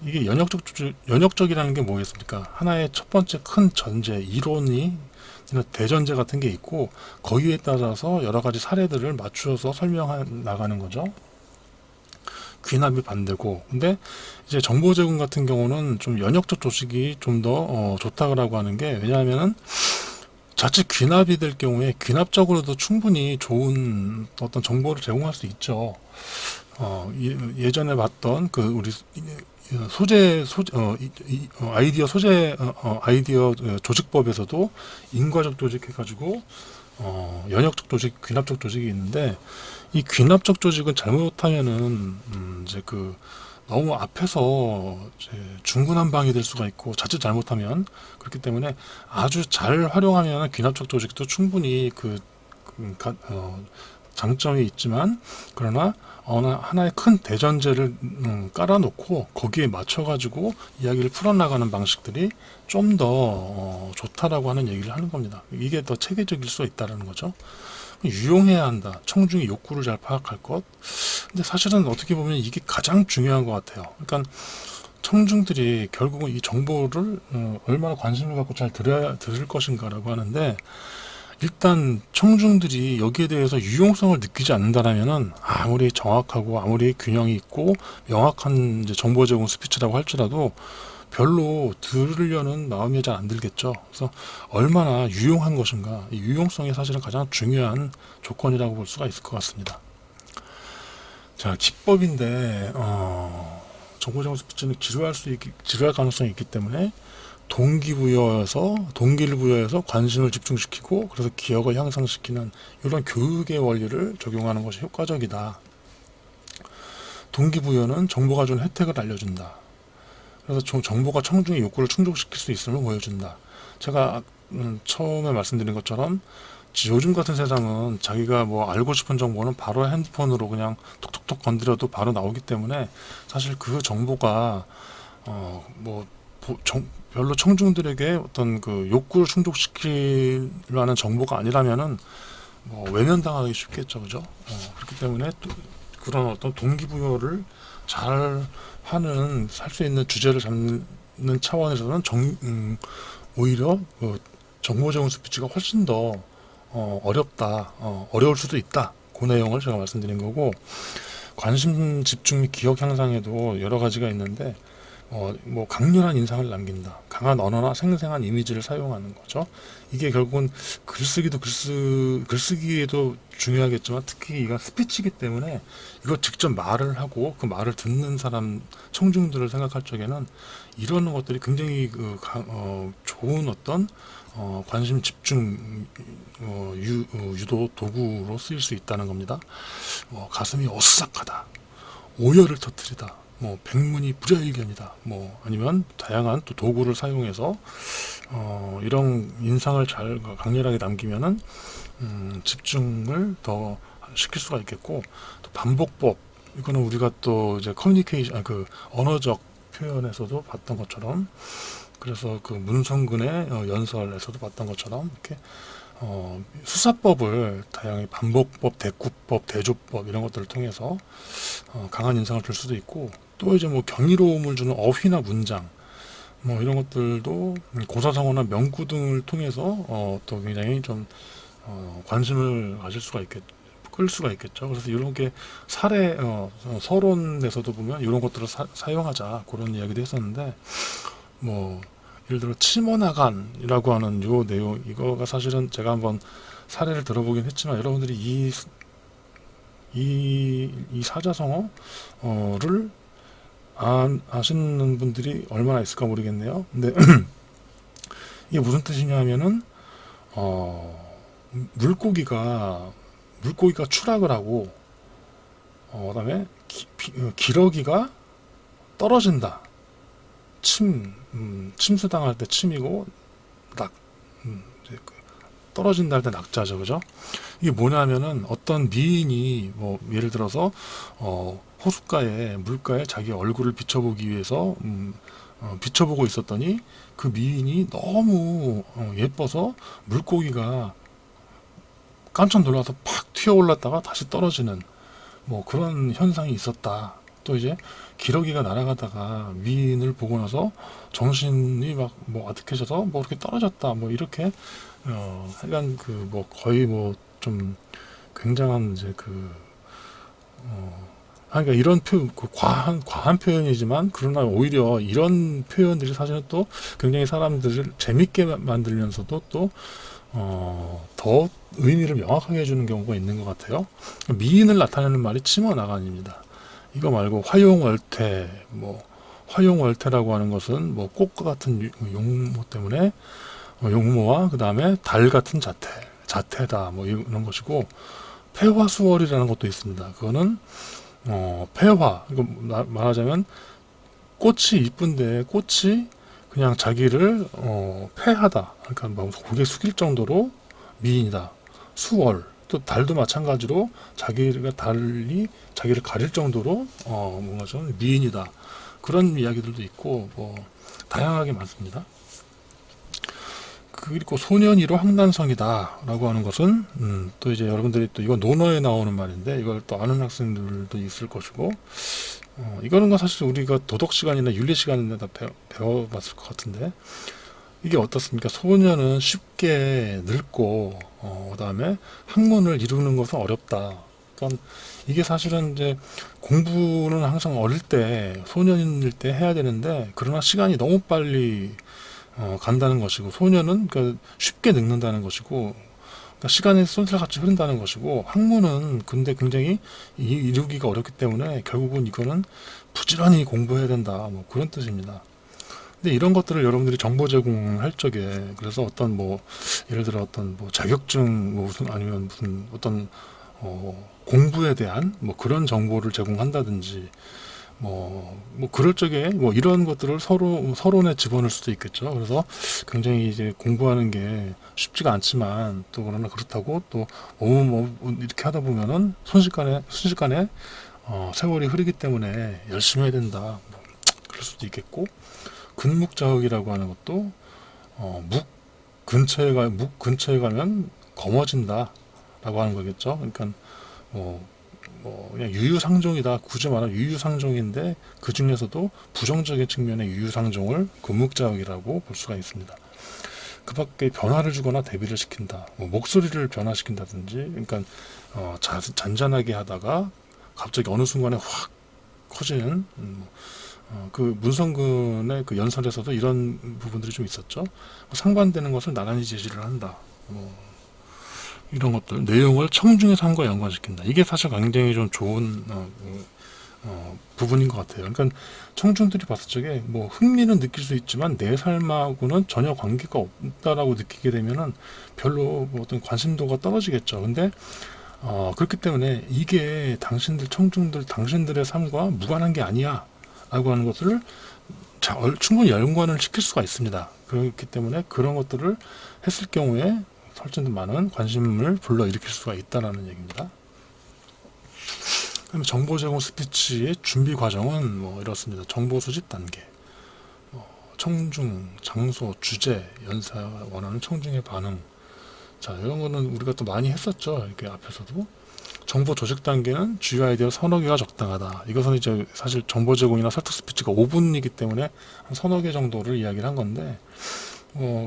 Speaker 1: 이게 연역적이라는 게 뭐겠습니까? 하나의 첫 번째 큰 전제, 이론이 대전제 같은 게 있고, 거기에 따라서 여러 가지 사례들을 맞추어서 설명해 나가는 거죠. 귀납이 반대고, 근데 이제 정보 제공 같은 경우는 좀 연역적 조직이 좀 더 좋다고 하는 게, 왜냐하면은 자칫 귀납이 될 경우에 귀납적으로도 충분히 좋은 어떤 정보를 제공할 수 있죠. 예전에 봤던 그 우리 아이디어 조직법에서도 인과적 조직 해가지고 연역적 조직, 귀납적 조직이 있는데, 이 귀납적 조직은 잘못하면은 이제 그 너무 앞에서 이제 중구난방이 될 수가 있고, 자칫 잘못하면. 그렇기 때문에 아주 잘 활용하면 귀납적 조직도 충분히 장점이 있지만, 그러나 어느 하나의 큰 대전제를 깔아놓고 거기에 맞춰가지고 이야기를 풀어나가는 방식들이 좀 더 좋다라고 하는 얘기를 하는 겁니다. 이게 더 체계적일 수 있다는 거죠. 유용해야 한다. 청중의 욕구를 잘 파악할 것. 근데 사실은 어떻게 보면 이게 가장 중요한 것 같아요. 그러니까 청중들이 결국은 이 정보를 얼마나 관심을 갖고 잘 들을 것인가라고 하는데, 일단 청중들이 여기에 대해서 유용성을 느끼지 않는다라면은 아무리 정확하고 아무리 균형이 있고 명확한 이제 정보 제공 스피치라고 할지라도 별로 들으려는 마음이 잘 안 들겠죠. 그래서 얼마나 유용한 것인가, 이 유용성이 사실은 가장 중요한 조건이라고 볼 수가 있을 것 같습니다. 자, 기법인데 정보 제공 스피치는 지루할 가능성이 있기 때문에 동기를 부여해서 관심을 집중시키고, 그래서 기억을 향상시키는 이런 교육의 원리를 적용하는 것이 효과적이다. 동기부여는 정보가 주는 혜택을 알려준다. 그래서 정보가 청중의 욕구를 충족시킬 수 있음을 보여준다. 제가 처음에 말씀드린 것처럼 요즘 같은 세상은 자기가 뭐 알고 싶은 정보는 바로 핸드폰으로 그냥 톡톡톡 건드려도 바로 나오기 때문에, 사실 그 정보가 뭐 별로 청중들에게 어떤 그 욕구를 충족시키려 하는 정보가 아니라면은 뭐 외면당하기 쉽겠죠, 그죠? 그렇기 때문에 또 그런 어떤 동기부여를 잘 하는, 살 수 있는 주제를 잡는 차원에서는 오히려 정보 제공 스피치가 훨씬 더 어려울 수도 있다. 그 내용을 제가 말씀드린 거고, 관심 집중 및 기억 향상에도 여러 가지가 있는데, 뭐 강렬한 인상을 남긴다. 강한 언어나 생생한 이미지를 사용하는 거죠. 이게 결국은 글쓰기에도 중요하겠지만, 특히 이가 스피치이기 때문에 이거 직접 말을 하고 그 말을 듣는 사람, 청중들을 생각할 적에는 이런 것들이 굉장히 좋은 어떤 관심 집중 유도 도구로 쓰일 수 있다는 겁니다. 가슴이 오싹하다, 오열을 터뜨리다, 백문이 불여일견이다, 아니면 다양한 또 도구를 사용해서 이런 인상을 잘 강렬하게 남기면은 집중을 더 시킬 수가 있겠고, 또 반복법, 이거는 우리가 또 이제 언어적 표현에서도 봤던 것처럼, 그래서 그 문성근의 연설에서도 봤던 것처럼 이렇게 수사법을 다양히 반복법, 대꾸법, 대조법 이런 것들을 통해서 강한 인상을 줄 수도 있고, 또 이제 뭐 경이로움을 주는 어휘나 문장 이런 것들도 고사성어나 명구 등을 통해서 또 굉장히 좀 관심을 끌 수가 있겠죠. 그래서 이런 게 서론에서도 보면 이런 것들을 사용하자, 그런 이야기도 했었는데, 예를 들어 치모나간이라고 하는 요 내용, 이거가 사실은 제가 한번 사례를 들어보긴 했지만, 여러분들이 이 사자성어를 아시는 분들이 얼마나 있을까 모르겠네요. 근데 이게 무슨 뜻이냐 하면은 물고기가 추락을 하고 그다음에 기러기가 떨어진다. 침수당할 때 침이고, 떨어진다 할 때 낙자죠, 그죠? 이게 뭐냐면은 어떤 미인이 예를 들어서 물가에 자기 얼굴을 비춰보기 위해서 비춰보고 있었더니, 그 미인이 너무 예뻐서 물고기가 깜짝 놀라서 팍 튀어올랐다가 다시 떨어지는 그런 현상이 있었다. 또 이제 기러기가 날아가다가 미인을 보고 나서 정신이 아득해져서 이렇게 떨어졌다, 이렇게 하여간 거의 좀 굉장한 이제 그러니까 이런 표현, 과한 표현이지만, 그러나 오히려 이런 표현들이 사실은 또 굉장히 사람들을 재밌게 만들면서도 또 더 의미를 명확하게 해주는 경우가 있는 것 같아요. 미인을 나타내는 말이 치모나간입니다. 이거 말고 화용월태라고 하는 것은 꽃과 같은 용모 때문에, 용모와 그 다음에 달 같은 자태, 자태다 뭐 이런 것이고, 폐화수월이라는 것도 있습니다. 그거는 폐화, 이거 말하자면 꽃이 이쁜데 꽃이 그냥 자기를 폐하다, 그러니까 뭐 고개 숙일 정도로 미인이다. 수월, 또 달도 마찬가지로 달이 자기를 가릴 정도로 뭔가 좀 미인이다. 그런 이야기들도 있고 뭐 다양하게 많습니다. 그리고 소년이로 황단성이다 라고 하는 것은 또 이제 여러분들이 또 이건 논어에 나오는 말인데 이걸 또 아는 학생들도 있을 것이고, 이거는 사실 우리가 도덕 시간이나 윤리 시간에 다 배워봤을 것 같은데, 이게 어떻습니까? 소년은 쉽게 늙고 그다음에 학문을 이루는 것은 어렵다. 그러니까 이게 사실은 이제 공부는 항상 어릴 때 소년일 때 해야 되는데, 그러나 시간이 너무 빨리 간다는 것이고, 소년은 그러니까 쉽게 늙는다는 것이고, 그러니까 시간이 쏜살같이 흐른다는 것이고, 학문은 근데 굉장히 이루기가 어렵기 때문에 결국은 이거는 부지런히 공부해야 된다, 뭐 그런 뜻입니다. 근데 이런 것들을 여러분들이 정보 제공할 적에, 그래서 어떤 뭐 예를 들어 어떤 뭐 자격증 뭐 무슨 아니면 무슨 어떤 공부에 대한 뭐 그런 정보를 제공한다든지 뭐 그럴 적에 뭐 이런 것들을 서론에 집어넣을 수도 있겠죠. 그래서 굉장히 이제 공부하는 게 쉽지가 않지만, 또 그러나 그렇다고 또 너무 뭐 이렇게 하다 보면은 순식간에 세월이 흐르기 때문에 열심히 해야 된다, 뭐 그럴 수도 있겠고, 근묵자흑이라고 하는 것도 묵 근처에 가면 검어진다 라고 하는 거겠죠. 그러니까 뭐 그냥 유유상종이다, 굳이 말하면 유유상종인데 그 중에서도 부정적인 측면의 유유상종을 근묵자흑이라고 볼 수가 있습니다. 그 밖에 변화를 주거나 대비를 시킨다, 뭐 목소리를 변화시킨다든지, 그러니까 잔잔하게 하다가 갑자기 어느 순간에 확 커지는, 그 문성근의 그 연설에서도 이런 부분들이 좀 있었죠. 상반되는 것을 나란히 제시를 한다. 이런 것들, 내용을 청중의 삶과 연관시킨다. 이게 사실 굉장히 좀 좋은 부분인 것 같아요. 그러니까 청중들이 봤을 적에 뭐 흥미는 느낄 수 있지만 내 삶하고는 전혀 관계가 없다라고 느끼게 되면은 별로 뭐 어떤 관심도가 떨어지겠죠. 근데 그렇기 때문에 이게 당신들의 삶과 무관한 게 아니야 라고 하는 것을 충분히 연관을 시킬 수가 있습니다. 그렇기 때문에 그런 것들을 했을 경우에 훨씬 많은 관심을 불러일으킬 수가 있다는 얘기입니다. 그럼 정보 제공 스피치의 준비 과정은 뭐 이렇습니다. 정보 수집 단계, 청중, 장소, 주제, 연사가 원하는 청중의 반응. 자, 이런 거는 우리가 또 많이 했었죠. 이렇게 앞에서도. 정보 조직 단계는 주요 아이디어 서너 개가 적당하다. 이것은 이제 사실 정보 제공이나 설득 스피치가 5분이기 때문에 한 서너 개 정도를 이야기를 한 건데,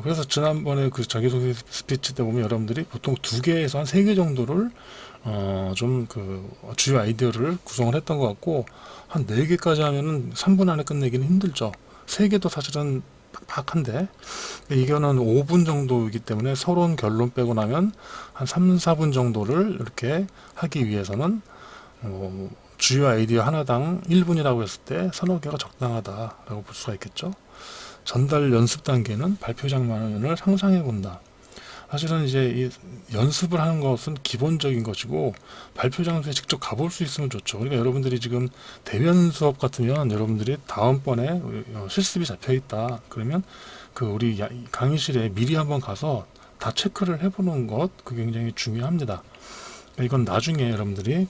Speaker 1: 그래서 지난번에 그 자기소개 스피치 때 보면 여러분들이 보통 2개에서 한 3개 정도를 좀 그 주요 아이디어를 구성을 했던 것 같고, 한 4개까지 하면은 3분 안에 끝내기는 힘들죠. 3개도 사실은 팍팍한데, 이거는 5분 정도이기 때문에 서론 결론 빼고 나면 한 3, 4분 정도를 이렇게 하기 위해서는 주요 아이디어 하나당 1분이라고 했을 때 서너 개가 적당하다라고 볼 수가 있겠죠. 전달 연습 단계는 발표 장면을 상상해 본다. 사실은 이제 이 연습을 하는 것은 기본적인 것이고, 발표 장소에 직접 가볼 수 있으면 좋죠. 그러니까 여러분들이 지금 대면 수업 같으면 여러분들이 다음번에 실습이 잡혀 있다 그러면 그 우리 강의실에 미리 한번 가서 다 체크를 해보는 것, 그게 굉장히 중요합니다. 그러니까 이건 나중에 여러분들이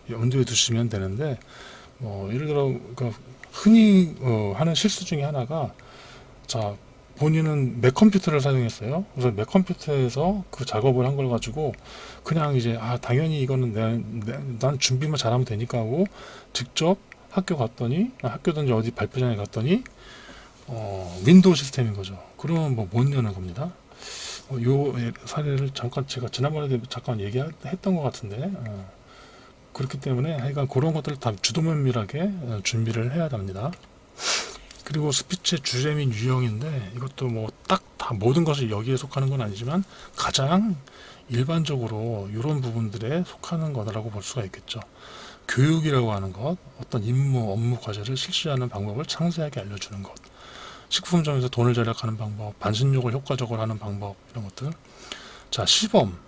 Speaker 1: 염두에 두시면 되는데, 예를 들어 흔히 하는 실수 중에 하나가, 자, 본인은 맥 컴퓨터를 사용했어요. 그래서 맥 컴퓨터에서 그 작업을 한 걸 가지고 그냥 이제 당연히 이거는 난 준비만 잘하면 되니까 하고 직접 학교든지 어디 발표장에 갔더니 윈도우 시스템인 거죠. 그러면 뭐 못 여는 겁니다. 요 사례를 제가 지난번에도 잠깐 얘기했던 것 같은데, 그렇기 때문에 하여간 그런 것들을 다 주도면밀하게 준비를 해야 합니다. 그리고 스피치의 주제 및 유형인데, 이것도 뭐 딱 다 모든 것이 여기에 속하는 건 아니지만 가장 일반적으로 이런 부분들에 속하는 거라고 볼 수가 있겠죠. 교육이라고 하는 것, 어떤 임무, 업무 과제를 실시하는 방법을 상세하게 알려주는 것. 식품점에서 돈을 절약하는 방법, 반신욕을 효과적으로 하는 방법, 이런 것들. 자, 시범.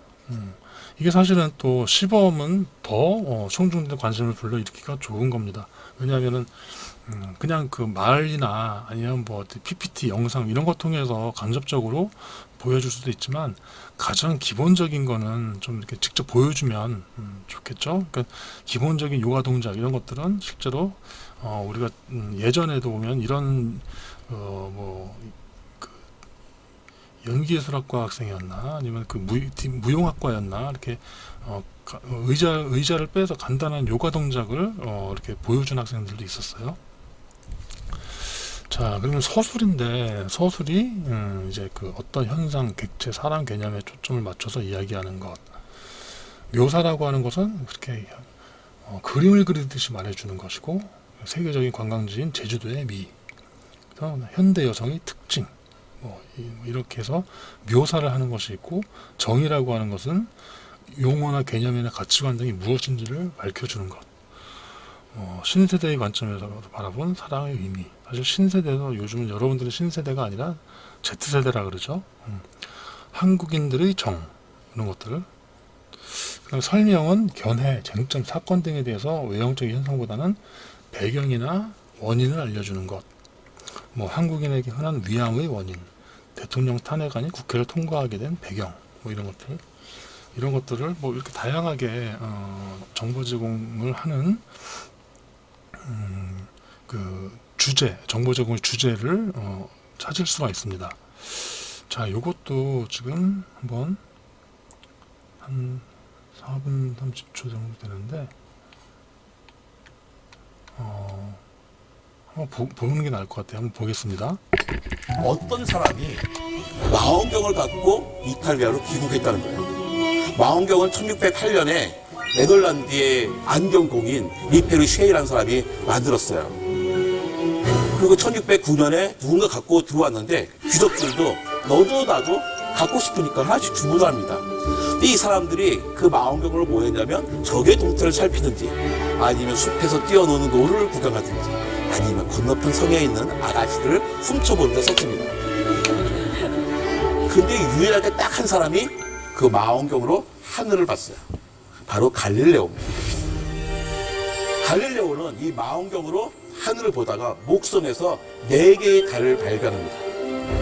Speaker 1: 이게 사실은 또 시범은 더 청중들의 관심을 불러일으키기가 좋은 겁니다. 왜냐하면은 그냥 그 말이나 아니면 뭐 PPT 영상 이런 거 통해서 간접적으로 보여줄 수도 있지만, 가장 기본적인 거는 좀 이렇게 직접 보여주면 좋겠죠. 그러니까 기본적인 요가 동작 이런 것들은 실제로 우리가 예전에도 보면 이런 뭐 연기예술학과 학생이었나 아니면 그 무용학과였나 이렇게 의자를 빼서 간단한 요가 동작을 이렇게 보여준 학생들도 있었어요. 자, 그러면 서술인데, 서술이 이제 그 어떤 현상, 객체, 사람 개념에 초점을 맞춰서 이야기하는 것. 묘사라고 하는 것은 그렇게 그림을 그리듯이 말해주는 것이고, 세계적인 관광지인 제주도의 미, 그래서 현대 여성의 특징, 이렇게 해서 묘사를 하는 것이 있고, 정의라고 하는 것은 용어나 개념이나 가치관 등이 무엇인지를 밝혀주는 것. 신세대의 관점에서 바라본 사랑의 의미. 사실 신세대도 요즘은 여러분들의 신세대가 아니라 Z세대라 그러죠. 한국인들의 정, 이런 것들을. 설명은 견해, 쟁점, 사건 등에 대해서 외형적인 현상보다는 배경이나 원인을 알려주는 것. 한국인에게 흔한 위암의 원인, 대통령 탄핵안이 국회를 통과하게 된 배경, 이런 것들. 이런 것들을 이렇게 다양하게 정보 제공을 하는 그 주제, 정보 제공의 주제를 찾을 수가 있습니다. 자, 요것도 지금 한번 한 4분 30초 정도 되는데 한번 보는 게 나을 것 같아요. 한번 보겠습니다.
Speaker 2: 어떤 사람이 망원경을 갖고 이탈리아로 귀국했다는 거예요. 망원경은 1608년에 네덜란드의 안경공인 리페르 쉐이라는 사람이 만들었어요. 그리고 1609년에 누군가 갖고 들어왔는데 귀족들도 너도 나도 갖고 싶으니까 하나씩 주문합니다. 근데 이 사람들이 그 망원경으로 뭐 했냐면 적의 동태를 살피든지 아니면 숲에서 뛰어노는 노루를 구경하든지 아니면 건너편 성에 있는 아가씨를 훔쳐보는 데 썼습니다. 근데 유일하게 딱 한 사람이 그 망원경으로 하늘을 봤어요. 바로 갈릴레오입니다. 갈릴레오는 이 망원경으로 하늘을 보다가 목성에서 4개의 달을 발견합니다.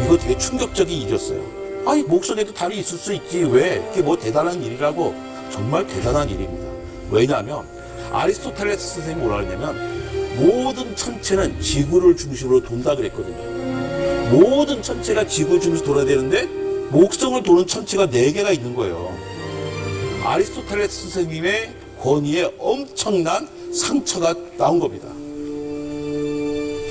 Speaker 2: 이거 되게 충격적인 일이었어요. 아니, 목성에도 달이 있을 수 있지, 왜? 그게 뭐 대단한 일이라고? 정말 대단한 일입니다. 왜냐하면 아리스토텔레스 선생님이 뭐라 그랬냐면 모든 천체는 지구를 중심으로 돈다 그랬거든요. 모든 천체가 지구를 중심으로 돌아야 되는데 목성을 도는 천체가 4개가 있는 거예요. 아리스토텔레스 선생님의 권위에 엄청난 상처가 나온 겁니다.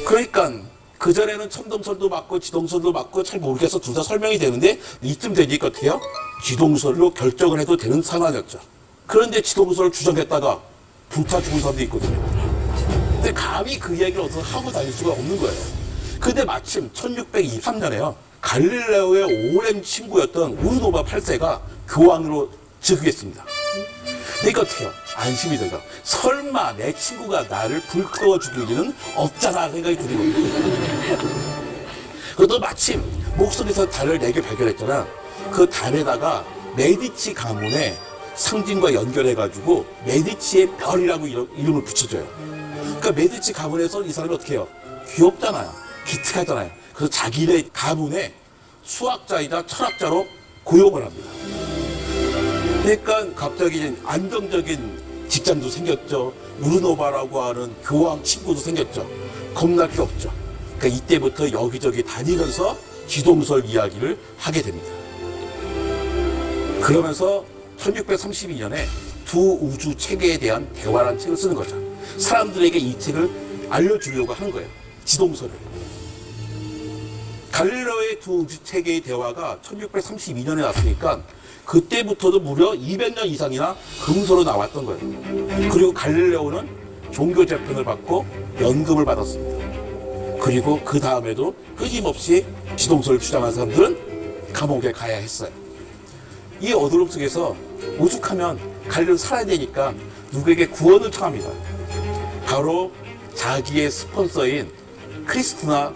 Speaker 2: 그러니까 그전에는 첨동설도 맞고 지동설도 맞고 잘 모르겠어 둘 다 설명이 되는데 이쯤 되니까 어떻게 해요? 지동설로 결정을 해도 되는 상황이었죠. 그런데 지동설을 주장했다가 불타 죽은 사람도 있거든요. 근데 감히 그 이야기를 어디서 하고 다닐 수가 없는 거예요. 근데 마침 1623년에요. 갈릴레오의 오랜 친구였던 우르노바 8세가 교황으로 즉위했습니다. 그러니까 어떻게 해요? 안심이 돼요. 설마 내 친구가 나를 불 끄워 죽일 일은 없잖아 생각이 드는 겁니다. 그것도 마침 목성에서 달을 4개 발견했잖아. 그 달에다가 메디치 가문의 상징과 연결해가지고 메디치의 별이라고 이름을 붙여줘요. 그러니까 메디치 가문에서 이 사람이 어떻게 해요? 귀엽잖아요. 기특하잖아요. 그래서 자기네 가문의 수학자이자 철학자로 고용을 합니다. 그러니까 갑자기 안정적인 직장도 생겼죠. 우르노바라고 하는 교황 친구도 생겼죠. 겁날 게 없죠. 그러니까 이때부터 여기저기 다니면서 지동설 이야기를 하게 됩니다. 그러면서 1632년에 두 우주 체계에 대한 대화라는 책을 쓰는 거죠. 사람들에게 이 책을 알려주려고 하는 거예요. 지동설을. 갈릴레오의 두 우주 체계의 대화가 1632년에 났으니까 그때부터도 무려 200년 이상이나 금서로 나왔던 거예요. 그리고 갈릴레오는 종교 재편을 받고 연금을 받았습니다. 그리고 그 다음에도 끊임없이 지동설을 주장한 사람들은 감옥에 가야 했어요. 이 어두움 속에서 오죽하면 갈릴레오 살아야 되니까 누구에게 구원을 청합니다. 바로 자기의 스폰서인 크리스티나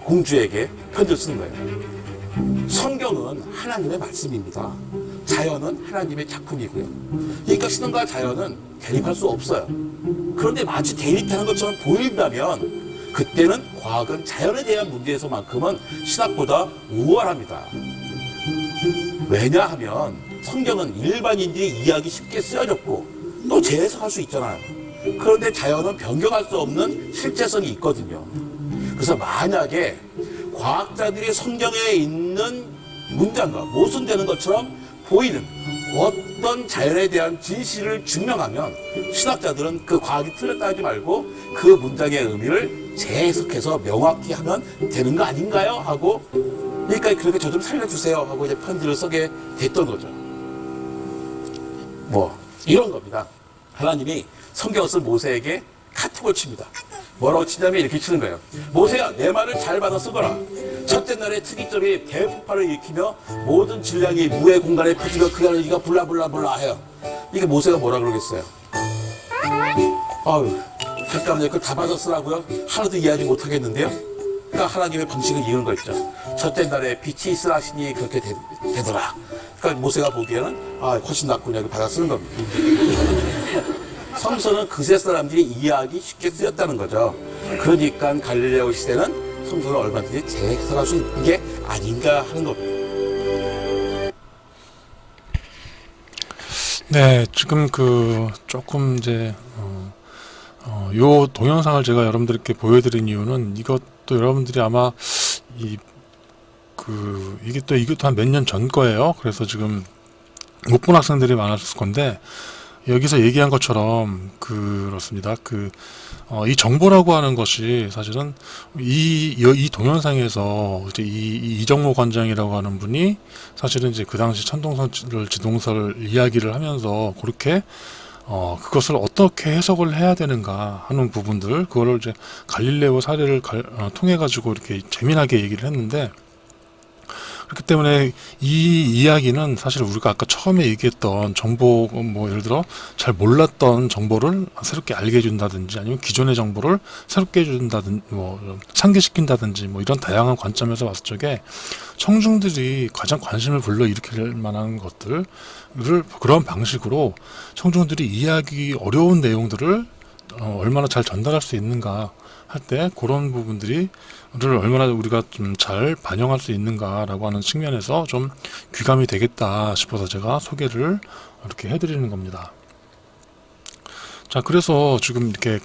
Speaker 2: 공주에게 편지를 쓰는 거예요. 성경은 하나님의 말씀입니다. 자연은 하나님의 작품이고요. 그러니까 신과 자연은 대립할 수 없어요. 그런데 마치 대립하는 것처럼 보인다면 그때는 과학은 자연에 대한 문제에서만큼은 신학보다 우월합니다. 왜냐하면 성경은 일반인들이 이해하기 쉽게 쓰여졌고 또 재해석할 수 있잖아요. 그런데 자연은 변경할 수 없는 실제성이 있거든요. 그래서 만약에 과학자들이 성경에 있는 문장과 모순되는 것처럼 보이는 어떤 자연에 대한 진실을 증명하면 신학자들은 그 과학이 틀렸다 하지 말고 그 문장의 의미를 재해석해서 명확히 하면 되는 거 아닌가요? 하고 그러니까 그렇게 저 좀 살려주세요 하고 이제 편지를 쓰게 됐던 거죠. 뭐 이런 겁니다. 하나님이 성경을 쓴 모세에게 카톡을 칩니다. 뭐라고 치냐면 이렇게 치는 거예요. 모세야, 내 말을 잘 받아 쓰거라. 첫째 날에 특이점이 대폭발을 일으키며 모든 질량이 무의 공간에 퍼지며 그 안에 네가 불라불라불라 해요. 이게 모세가 뭐라 그러겠어요? 아유, 잠깐만요. 그걸 다 받아 쓰라고요? 하나도 이해하지 못하겠는데요? 그러니까 하나님의 방식을 이유는 거 있죠. 첫째 날에 빛이 있으라시니 그렇게 되더라. 그러니까 모세가 보기에는 훨씬 낫구나 이렇게 받아 쓰는 겁니다. 성서는 그새 사람들이 이해하기 쉽게 쓰였다는 거죠. 그러니까 갈릴레오 시대는 성서를 얼마든지 재해석할 수 있는 게 아닌가 하는 겁니다.
Speaker 1: 네, 지금 조금 이제 요 동영상을 제가 여러분들께 보여드린 이유는 이것도 여러분들이 아마 이것도 한 몇 년 전 거예요. 그래서 지금 못 본 학생들이 많았을 건데 여기서 얘기한 것처럼 그렇습니다. 이 정보라고 하는 것이 사실은 이 동영상에서 이제 이정모 관장이라고 하는 분이 사실은 이제 그 당시 지동설 이야기를 하면서 그렇게 그것을 어떻게 해석을 해야 되는가 하는 부분들 그거를 이제 갈릴레오 사례를 통해 가지고 이렇게 재미나게 얘기를 했는데 그렇기 때문에 이 이야기는 사실 우리가 아까 처음에 얘기했던 정보, 예를 들어 잘 몰랐던 정보를 새롭게 알게 해준다든지 아니면 기존의 정보를 새롭게 해준다든지 상기시킨다든지 이런 다양한 관점에서 봤을 적에 청중들이 가장 관심을 불러일으킬 만한 것들을 그런 방식으로 청중들이 이해하기 어려운 내용들을 얼마나 잘 전달할 수 있는가 할 때 그런 부분들을 얼마나 우리가 좀 잘 반영할 수 있는가라고 하는 측면에서 좀 귀감이 되겠다 싶어서 제가 소개를 이렇게 해드리는 겁니다. 자, 그래서 지금 이렇게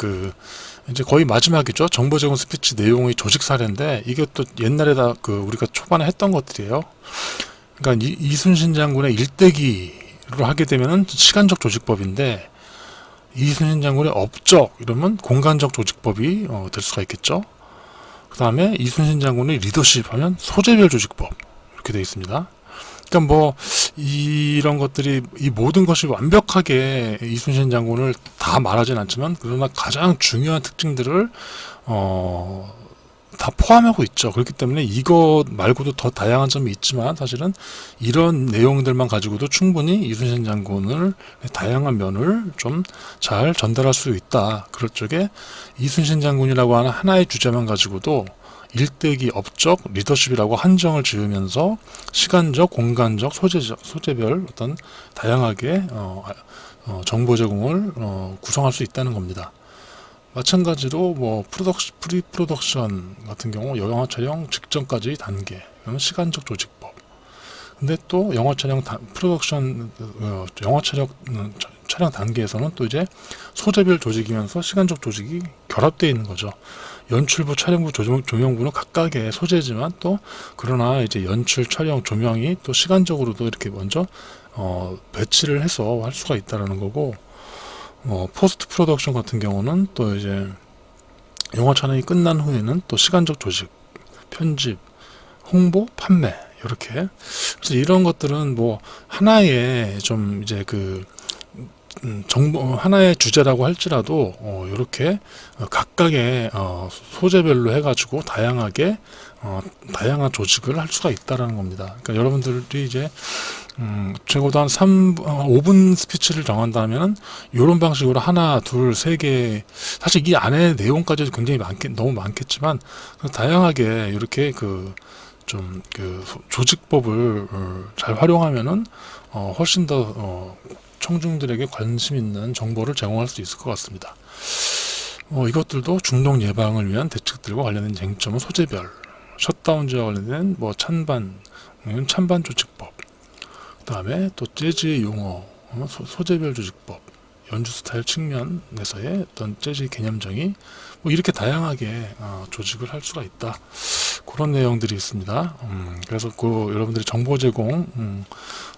Speaker 1: 이제 거의 마지막이죠. 정보 제공 스피치 내용의 조직 사례인데 이게 또 옛날에 우리가 초반에 했던 것들이에요. 그러니까 이순신 장군의 일대기로 하게 되면은 시간적 조직법인데 이순신 장군의 업적 이러면 공간적 조직법이 될 수가 있겠죠. 그 다음에 이순신 장군의 리더십 하면 소재별 조직법 이렇게 되어 있습니다. 그러니까 이런 것들이 이 모든 것이 완벽하게 이순신 장군을 다 말하진 않지만 그러나 가장 중요한 특징들을 다 포함하고 있죠. 그렇기 때문에 이것 말고도 더 다양한 점이 있지만 사실은 이런 내용들만 가지고도 충분히 이순신 장군을 다양한 면을 좀 잘 전달할 수 있다. 그럴 적에 이순신 장군이라고 하는 하나의 주제만 가지고도 일대기, 업적, 리더십이라고 한정을 지으면서 시간적, 공간적, 소재별 어떤 다양하게 정보 제공을 구성할 수 있다는 겁니다. 마찬가지로 프리 프로덕션 같은 경우 영화 촬영 직전까지 단계, 이건 시간적 조직법. 근데 또 영화 촬영 촬영 단계에서는 또 이제 소재별 조직이면서 시간적 조직이 결합되어 있는 거죠. 연출부, 촬영부, 조명부는 각각의 소재지만 또 그러나 이제 연출, 촬영, 조명이 또 시간적으로도 이렇게 먼저 배치를 해서 할 수가 있다라는 거고. 포스트 프로덕션 같은 경우는 또 이제 영화 촬영이 끝난 후에는 또 시간적 조직, 편집, 홍보, 판매 이렇게. 그래서 이런 것들은 하나의 좀 이제 정보 하나의 주제라고 할지라도 이렇게 각각의 소재별로 해가지고 다양하게 다양한 조직을 할 수가 있다라는 겁니다. 그러니까 여러분들이 이제 적어도 한 5분 스피치를 정한다면 이런 방식으로 하나, 둘, 세 개, 사실 이 안에 내용까지도 굉장히 너무 많겠지만 다양하게 이렇게 조직법을 잘 활용하면은 훨씬 더 청중들에게 관심 있는 정보를 제공할 수 있을 것 같습니다. 이것들도 중독 예방을 위한 대책들과 관련된 쟁점은 소재별, 셧다운제와 관련된 찬반 조직법, 그 다음에 또 재즈의 용어, 소재별 조직법, 연주 스타일 측면에서의 어떤 재즈 개념정의, 이렇게 다양하게 조직을 할 수가 있다. 그런 내용들이 있습니다. 그래서 여러분들이 정보 제공,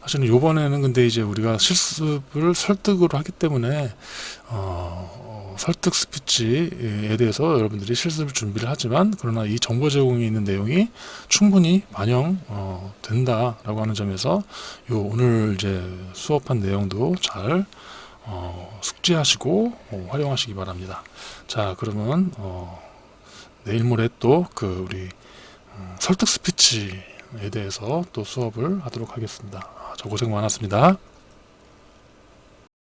Speaker 1: 사실은 요번에는 근데 이제 우리가 실습을 설득으로 하기 때문에, 설득 스피치에 대해서 여러분들이 실습을 준비를 하지만, 그러나 이 정보 제공에 있는 내용이 충분히 된다라고 하는 점에서 오늘 이제 수업한 내용도 잘 숙지하시고 활용하시기 바랍니다. 자, 그러면 내일 모레 또 우리 설득 스피치에 대해서 또 수업을 하도록 하겠습니다. 저 고생 많았습니다.